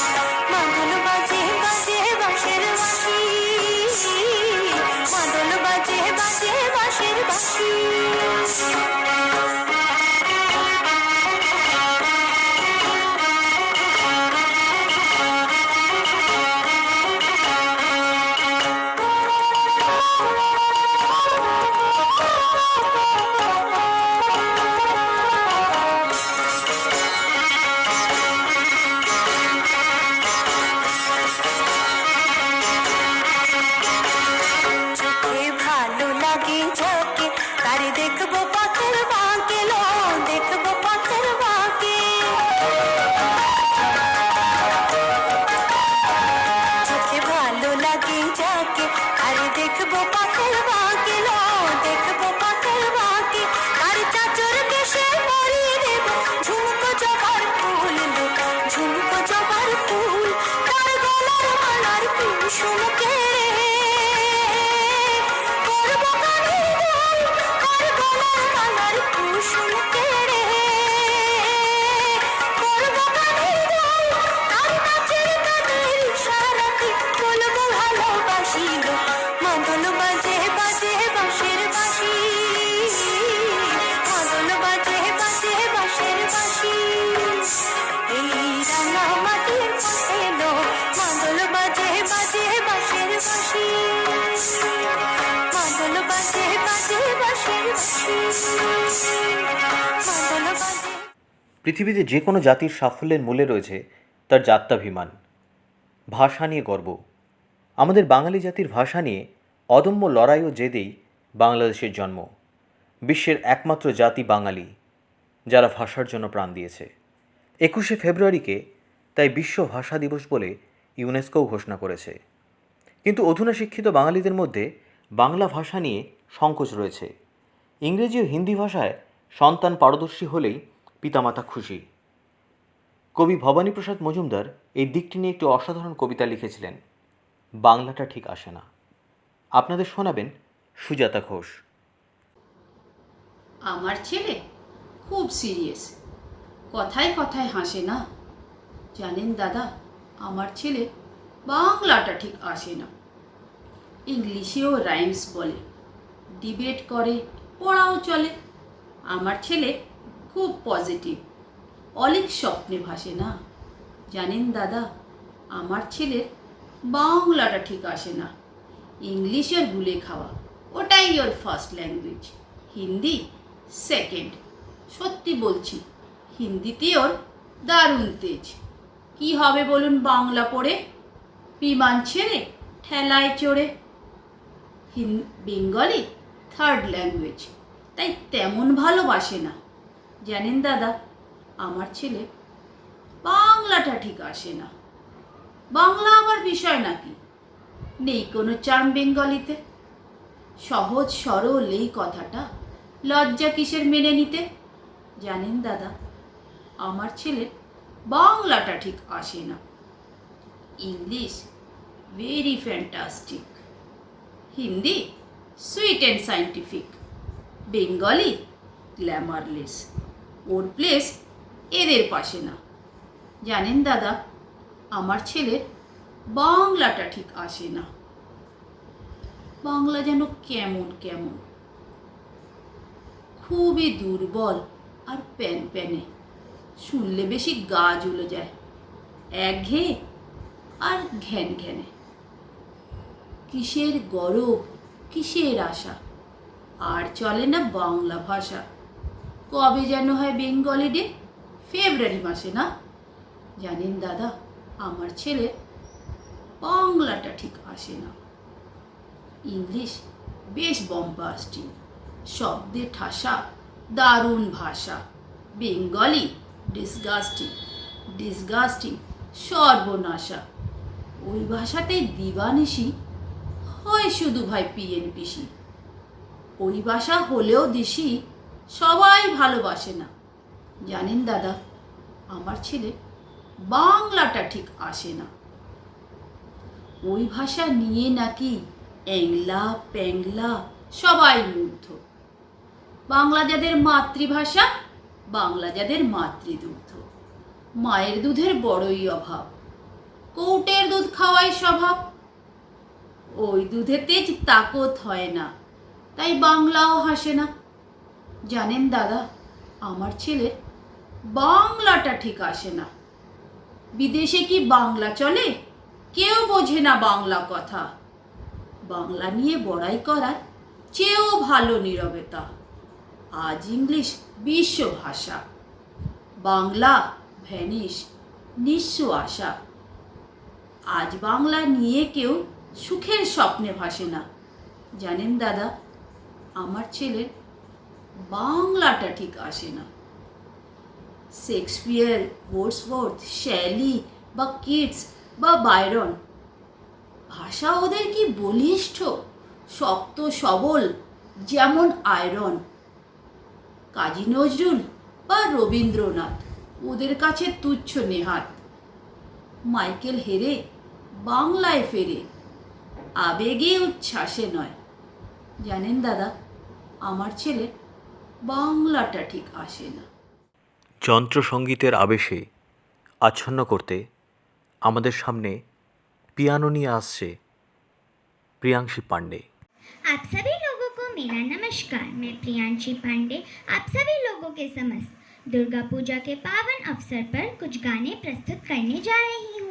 [SPEAKER 2] মাদল বাজে বাজে বাঁশের বাঁশি, মাদল বাজে বাজে বাঁশের বাঁশি। চোখে ভালো লাগে ঝাঁকে, তারে দেখবো পাখের বাঁকে লো, দেখবো পাখের বাঁকে। চোখে ভালো লাগে ঝাঁকে, তারে দেখবো পাখের বাঁকে লো, দেখবো পাখের বাঁকে। তার চাচর কেশে পরিয়ে দেব ঝুমকো জবার ফুল লো, ঝুমকো জবার ফুল। তার গলার মালার কুসুম কেড়ে করবো কানের দুল, তার গলার মালার কুসুম কেড়ে করবো কানের দুল। তার নাচের গানের ইশারাতে বলবো ভালোবাসিল, মাদল বাজে বাজে বাঁশের বাঁশি, মাদল বাজে বাজে বাঁশের বাঁশি। এই রাঙা মাটির পথে এলো মাদল বাজে বাজে বাঁশের বাঁশি, মাদল বাজে বাজে বাঁশের বাঁশি, মাদল বাজে।
[SPEAKER 8] পৃথিবীতে যে কোনো জাতির সাফল্যের মূলে রয়েছে তার জাত্যাভিমান, ভাষা নিয়ে গর্ব। আমাদের বাঙালি জাতির ভাষা নিয়ে অদম্য লড়াই ও জেদেই বাংলাদেশের জন্ম। বিশ্বের একমাত্র জাতি বাঙালি যারা ভাষার জন্য প্রাণ দিয়েছে। 21শে ফেব্রুয়ারিকে তাই বিশ্ব ভাষা দিবস বলে ইউনেস্কোও ঘোষণা করেছে। কিন্তু অধুনা শিক্ষিত বাঙালিদের মধ্যে বাংলা ভাষা নিয়ে সংকোচ রয়েছে। ইংরেজি ও হিন্দি ভাষায় সন্তান পারদর্শী হলেই পিতামাতা খুশি। কবি ভবানীপ্রসাদ মজুমদার এই দিকটি নিয়ে একটি অসাধারণ কবিতা লিখেছিলেন, বাংলাটা ঠিক আসে না। আপনাদের শোনাবেন সুজাতা ঘোষ।
[SPEAKER 9] আমার ছেলে খুব সিরিয়াস, কথায় কথায় হাসে না। জানেন দাদা, আমার ছেলে বাংলাটা ঠিক আসে না। ইংলিশেও রাইমস বলে, ডিবেট করে, পড়াও চলে। আমার ছেলে খুব পজিটিভ, অলিক স্বপ্নে ভাসে না। জানেন দাদা, আমার ছেলের বাংলাটা ঠিক আসে না। ইংলিশ ওর গুলে খাওয়া, ওটাই ওর ফার্স্ট ল্যাঙ্গুয়েজ, হিন্দি সেকেন্ড। সত্যি বলছি, হিন্দিতে ওর দারুণ তেজ। কি হবে বলুন বাংলা পড়ে, বিমান ছেড়ে ঠেলায় চড়ে। বেঙ্গলি থার্ড ল্যাঙ্গুয়েজ, তাই তেমন ভালোবাসে না। জানেন দাদা, আমার ছেলে বাংলাটা ঠিক আসে না। বাংলা আমার বিষয় নাকি? নেই কোনো চার্ম বেঙ্গলিতে। সহজ সরল এই কথাটা লজ্জা কিসের মেনে নিতে? জানেন দাদা, আমার ছেলের বাংলাটা ঠিক আসে না। English very fantastic, Hindi sweet and scientific, Bengali glamourless. Or place এদের পাশে না। জানেন দাদা, আমার ছেলের বাংলাটা ঠিক আসে না। বাংলা যেন কেমন কেমন, খুবই দুর্বল আর প্যান প্যানে, শুনলে বেশি গা জ্বলে যায়, একঘেয়ে আর ঘ্যান ঘ্যানে। কিসের গরব, কিসের আশা, আর চলে না বাংলা ভাষা। কবে যেন হয় বেঙ্গলি ডে? ফেব্রুয়ারি মাসে না? জানেন দাদা, আমার ছেলে বাংলাটা ঠিক আসে না। ইংলিশ বেশ বম্বাস্টিং, শব্দে ঠাসা, দারুণ ভাষা। বেঙ্গলি ডিসগাস্টিং, ডিসগাস্টিং সর্বনাশা। ওই ভাষাতেই দিবানিশি হয় শুধু ভাই পিএনপিসি। ওই ভাষা হলেও দিশি সবাই ভালোবাসে না। জানেন দাদা, আমার ছেলে বাংলাটা ঠিক আসে না। ওই ভাষা নিয়ে নাকি অ্যাংলা প্যাংলা সবাই মুগ্ধ। বাংলা যাদের মাতৃভাষা, বাংলা যাদের মাতৃদুগ্ধ। মায়ের দুধের বড়ই অভাব, কৌটের দুধ খাওয়াই স্বভাব। ওই দুধে তেজ তাকত হয় না, তাই বাংলাও হাসে না। জানেন দাদা, আমার ছেলের বাংলাটা ঠিক আসে না। বিদেশে কি বাংলা চলে? কেউ বোঝে না বাংলা কথা। বাংলা নিয়ে বড়াই করার চেয়েও ভালো নীরবতা। আজ ইংলিশ বিশ্ব ভাষা, বাংলা ভ্যানিশ নিঃস্ব আশা। আজ বাংলা নিয়ে কেউ সুখের স্বপ্নে ভাসে না। জানেন দাদা, আমার ছেলের বাংলাটা ঠিক আসে না। শেক্সপিয়ার, ওয়ার্ডসওয়ার্থ, শেলি বা কিটস বা বায়রন, ভাষা ওদের কি বলিষ্ঠ, শক্ত সবল যেমন আয়রন। কাজী নজরুল বা রবীন্দ্রনাথ ওদের কাছে তুচ্ছ নেহাত। মাইকেল হেরে বাংলায় ফেরে, আবেগে উচ্ছ্বাসে নয়। জানেন দাদা, আমার ছেলে বাংলাটা ঠিক আসে না।
[SPEAKER 1] যন্ত্রসঙ্গীতের আবেশে আচ্ছন্ন করতে আমাদের সামনে পিয়ানো নিয়ে আসছে প্রিয়াংশী পাণ্ডে।
[SPEAKER 10] आप सभी लोगों को मेरा नमस्कार। मैं प्रियांशी पांडे आप सभी लोगों के समक्ष दुर्गा पूजा के पावन अवसर पर कुछ गाने प्रस्तुत करने जा रही हूँ।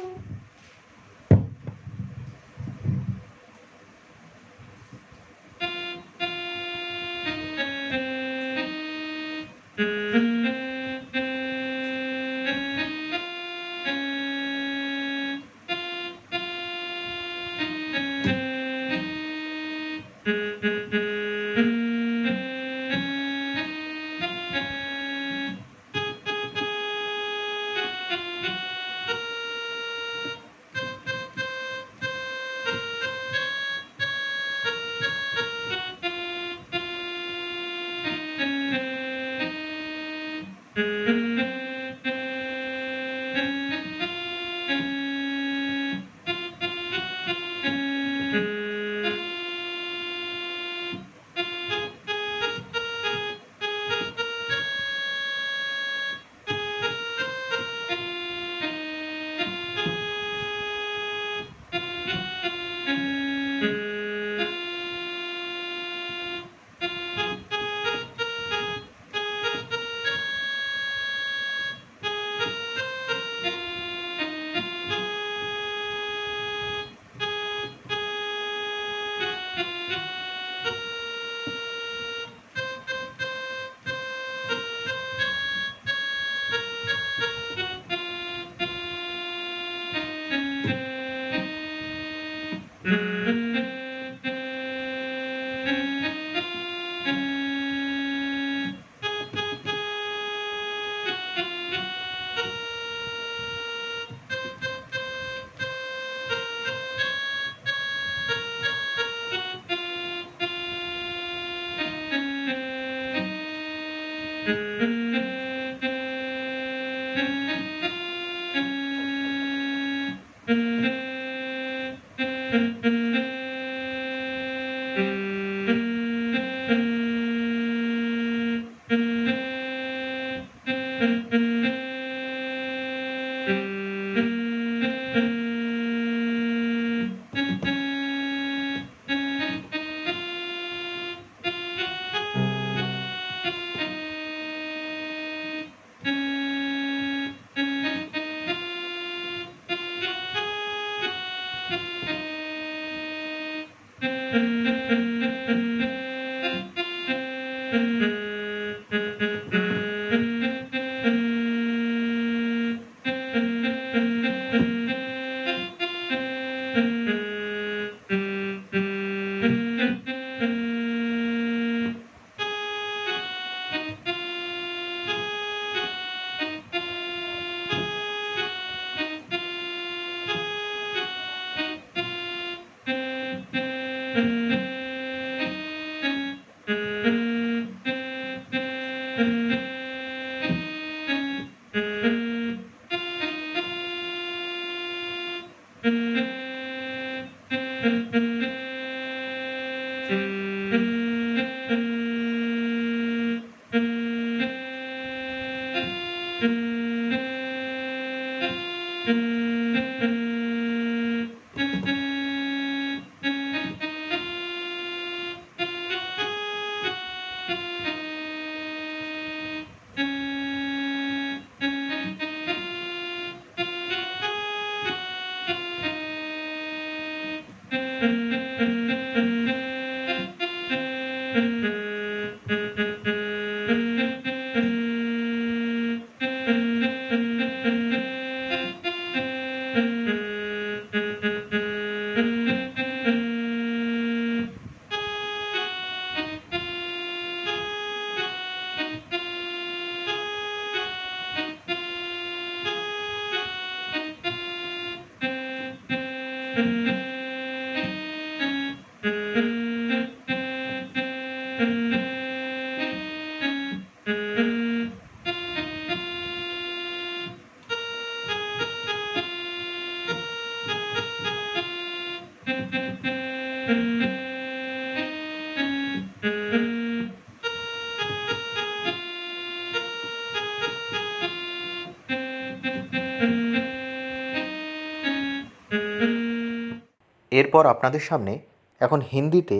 [SPEAKER 8] এরপর আপনাদের সামনে এখন হিন্দিতে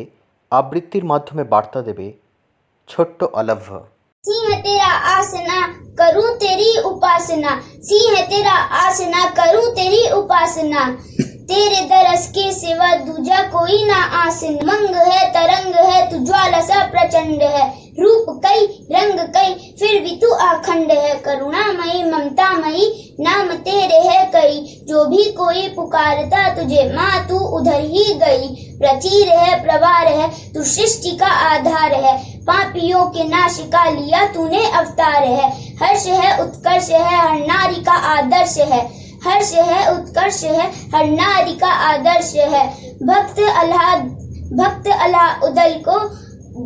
[SPEAKER 8] আবৃত্তির মাধ্যমে বার্তা দেবে ছোট্ট অলভ্য।
[SPEAKER 10] सिंह तेरा आसना करूं तेरी उपासना, सिंह तेरा आसना करूं तेरी उपासना, तेरे दरस के सिवा दूजा कोई ना आसन। मंग है तरंग है तू ज्वाला सा प्रचंड है, रूप कई रंग कई फिर भी तू अखंड है। करुणामयी ममतामयी नाम तेरे है कई, जो भी कोई पुकारता तुझे माँ तू उधर ही गई। प्रचीर है प्रवार है तू सृष्टि का आधार है, पापियों के नाश का लिया तूने अवतार है। हर्ष है उत्कर्ष है हर नारी का आदर्श है, हर्ष है उत्कर्ष है हर नारी का आदर्श है। भक्त अल्लाह उदल को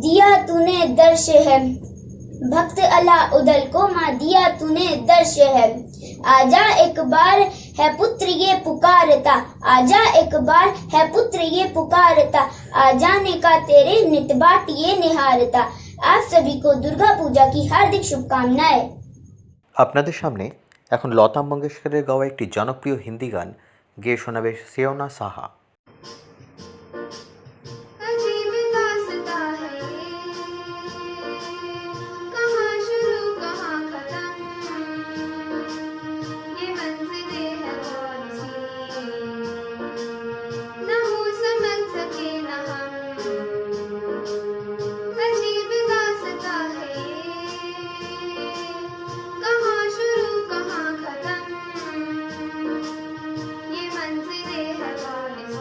[SPEAKER 10] दिया तूने दर्श है, भक्त अल्लाह उदल को माँ दिया तूने दर्श है। आजा एक बार है पुत्र ये पुकारता, आजा एक बार है पुत्र ये पुकारता, आ जाने का तेरे नित बाट ये निहारता। आप सभी को दुर्गा पूजा की हार्दिक शुभकामनाएं।
[SPEAKER 8] আপনাদের সামনে এখন লতা মঙ্গেশকরের গাওয়া একটি জনপ্রিয় হিন্দি গান গেয়ে শোনাবে সেওনা সাহা।
[SPEAKER 3] अजीब दास्तां है ये, कहाँ शुरू कहाँ खत्म, ये मंज़िलें हैं कौन सी, न वो समझ सके न हम। अजीब दास्तां है ये, कहाँ शुरू कहाँ खत्म, ये मंज़िलें हैं कौन सी।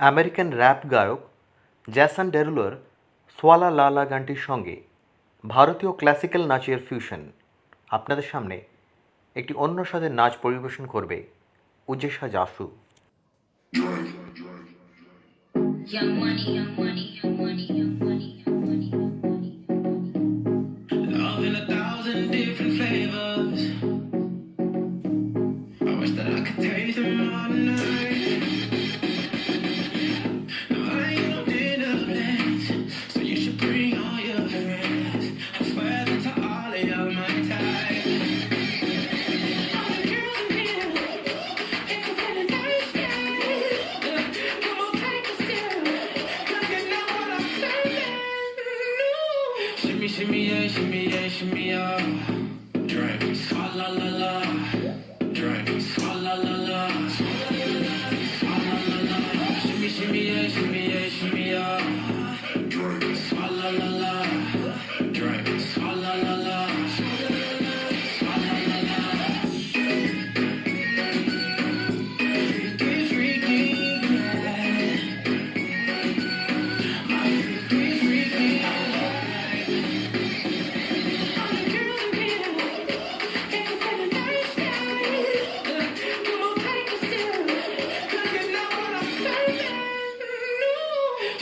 [SPEAKER 8] আমেরিকান র্যাপ গায়ক জ্যাসন ডেরুলোর সোয়ালা লালা গানটির সঙ্গে ভারতীয় ক্লাসিক্যাল নাচের ফিউশন আপনাদের সামনে একটি অন্য স্বাদের নাচ পরিবেশন করবে উজেশা Jasu.
[SPEAKER 6] Young money, young money, young money, young money, young money, young money, young money.
[SPEAKER 5] Love in 1,000 different flavors. I wish that I could taste them all tonight. No, I ain't no dinner plans, so you should bring all your friends. I swear that to all of y'all my type. All the girls in here, if you're feeling thirsty, come on, take a sip, 'cause you know what I'm saying. Shimmy, shimmy, yeah, shimmy, yeah, shimmy, yeah. Drink, swalla la la. Drink, swalla la la. Swalla la la. Shimmy, shimmy, yeah, shimmy, yeah, shimmy, yeah. Drink, swalla la la. Drink, swalla la la. Swalla la la. Freaky, freaky, yeah. My freaky, freaky,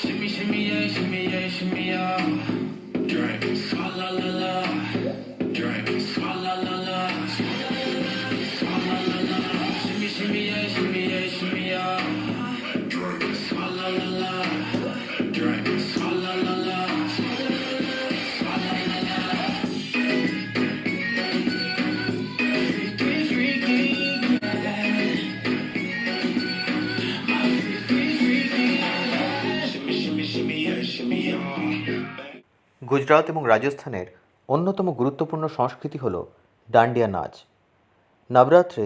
[SPEAKER 5] shimmy, shimmy, yeah, shimmy, yeah, shimmy, yeah. Drink, swalla la la. Drink, swalla la la. Swalla la la. Shimmy, shimmy, yeah, shimmy, yeah, shimmy, yeah. Drink, swalla la la. Drink, swalla la la. Swalla la la. Freaky, freaky, yeah. My freaky, freaky, yeah. Shimmy, shimmy, shimmy, yeah, shimmy, yeah.
[SPEAKER 8] Gujarat এবং রাজস্থানের অন্যতম গুরুত্বপূর্ণ সংস্কৃতি হল ডান্ডিয়া নাচ। নবরাত্রে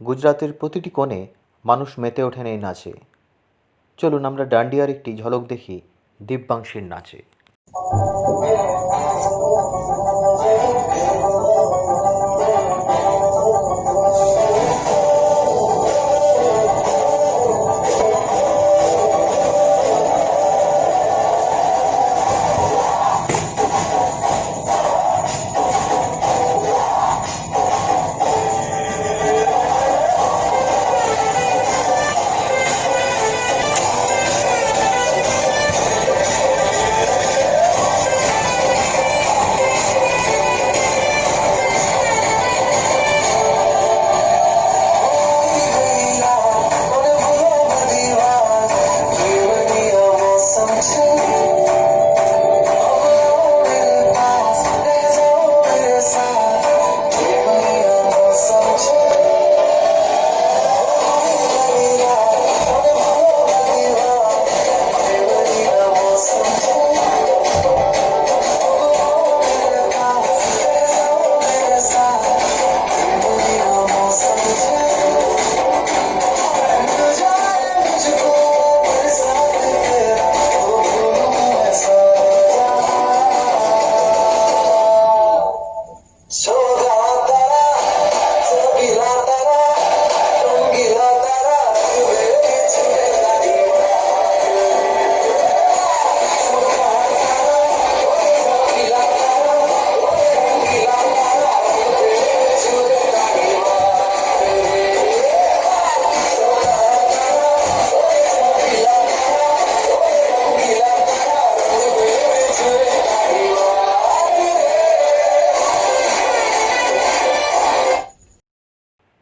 [SPEAKER 8] গুজরাতের প্রতিটি কোণে মানুষ মেতে ওঠেন এই নাচে। চলুন আমরা ডান্ডিয়ার একটি ঝলক দেখি দিব্যাংশীর নাচে।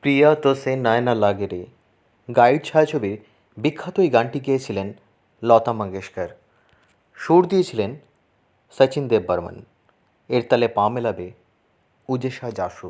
[SPEAKER 8] প্রিয়া তো সে নায়না লাগে রে গাইড ছায়াছবির বিখ্যাত এই গানটি গেয়েছিলেন লতা মঙ্গেশকর। সুর দিয়েছিলেন সচিন দেব বর্মন। এর তালে পা মেলাবে উজেশা জাসু।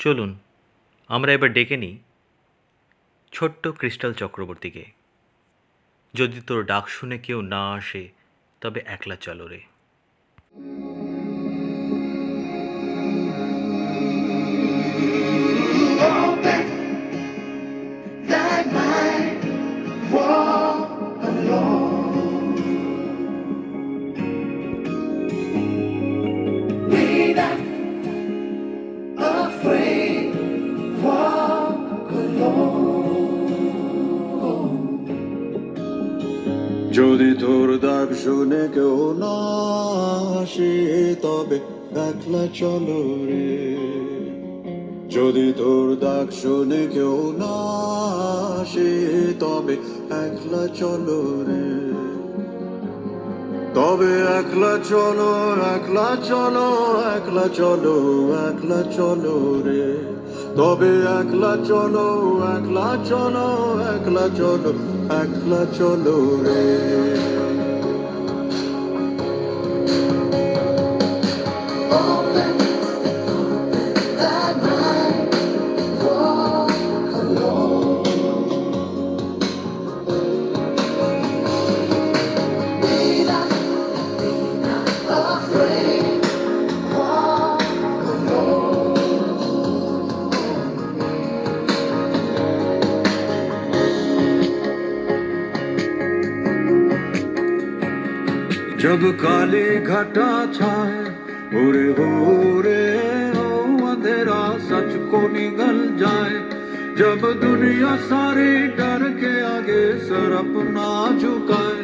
[SPEAKER 1] চলুন আমরা এবার ডেকে নিই ছোট্ট ক্রিস্টাল চক্রবর্তীকে। যদি তোর ডাক শুনে কেউ না আসে তবে একলা চলো রে।
[SPEAKER 7] যদি তোর ডাক শুনে কেউ না আসে তবে একলা চলো রে। যদি তোর ডাক শুনে কেউ না আসে তবে একলা চলো রে। তবে একলা চলো, একলা চলো, একলা চলো, একলা চলো রে। তবে একলা চলো, একলা চলো, একলা চলো, একলা চলো রে। जब काली घटा छाए उरे हो रे ओ अंधेरा सच को निगल जाए। जब दुनिया सारी डर के आगे सर अपना झुकाए।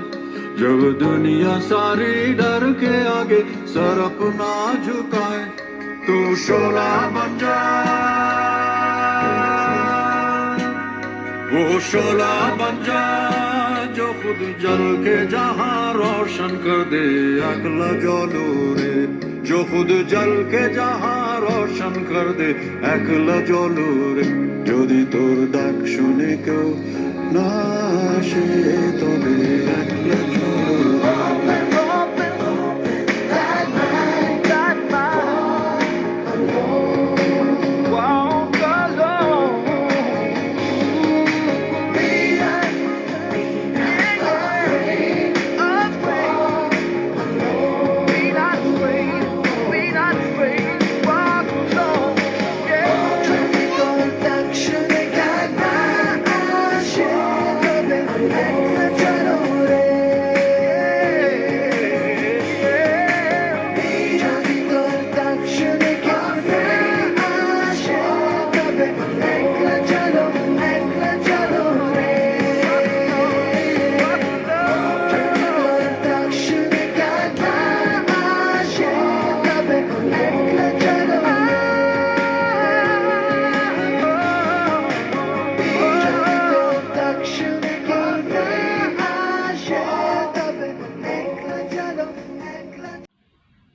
[SPEAKER 7] जब दुनिया सारी डर के आगे सर अपना झुकाए तो शोला बन जाए। वो शोला बन जाए जो खुद जल के जहां रोशन कर दे अगला जलो रे। जो खुद जल के जहां रोशन कर दे একলা জলো রে। যদি তোর ডাক শুনে কেউ না আসে তবে একলা চলো রে।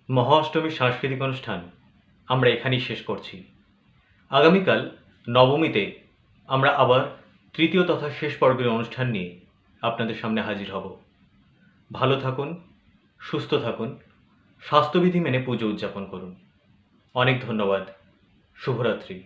[SPEAKER 1] মহাষ্টমীর সাংস্কৃতিক অনুষ্ঠান আমরা এখানেই শেষ করছি। আগামীকাল নবমীতে আমরা আবার তৃতীয় তথা শেষ পর্বের অনুষ্ঠান নিয়ে আপনাদের সামনে হাজির হব। ভালো থাকুন, সুস্থ থাকুন, স্বাস্থ্যবিধি মেনে পুজো উদযাপন করুন। অনেক ধন্যবাদ। শুভরাত্রি।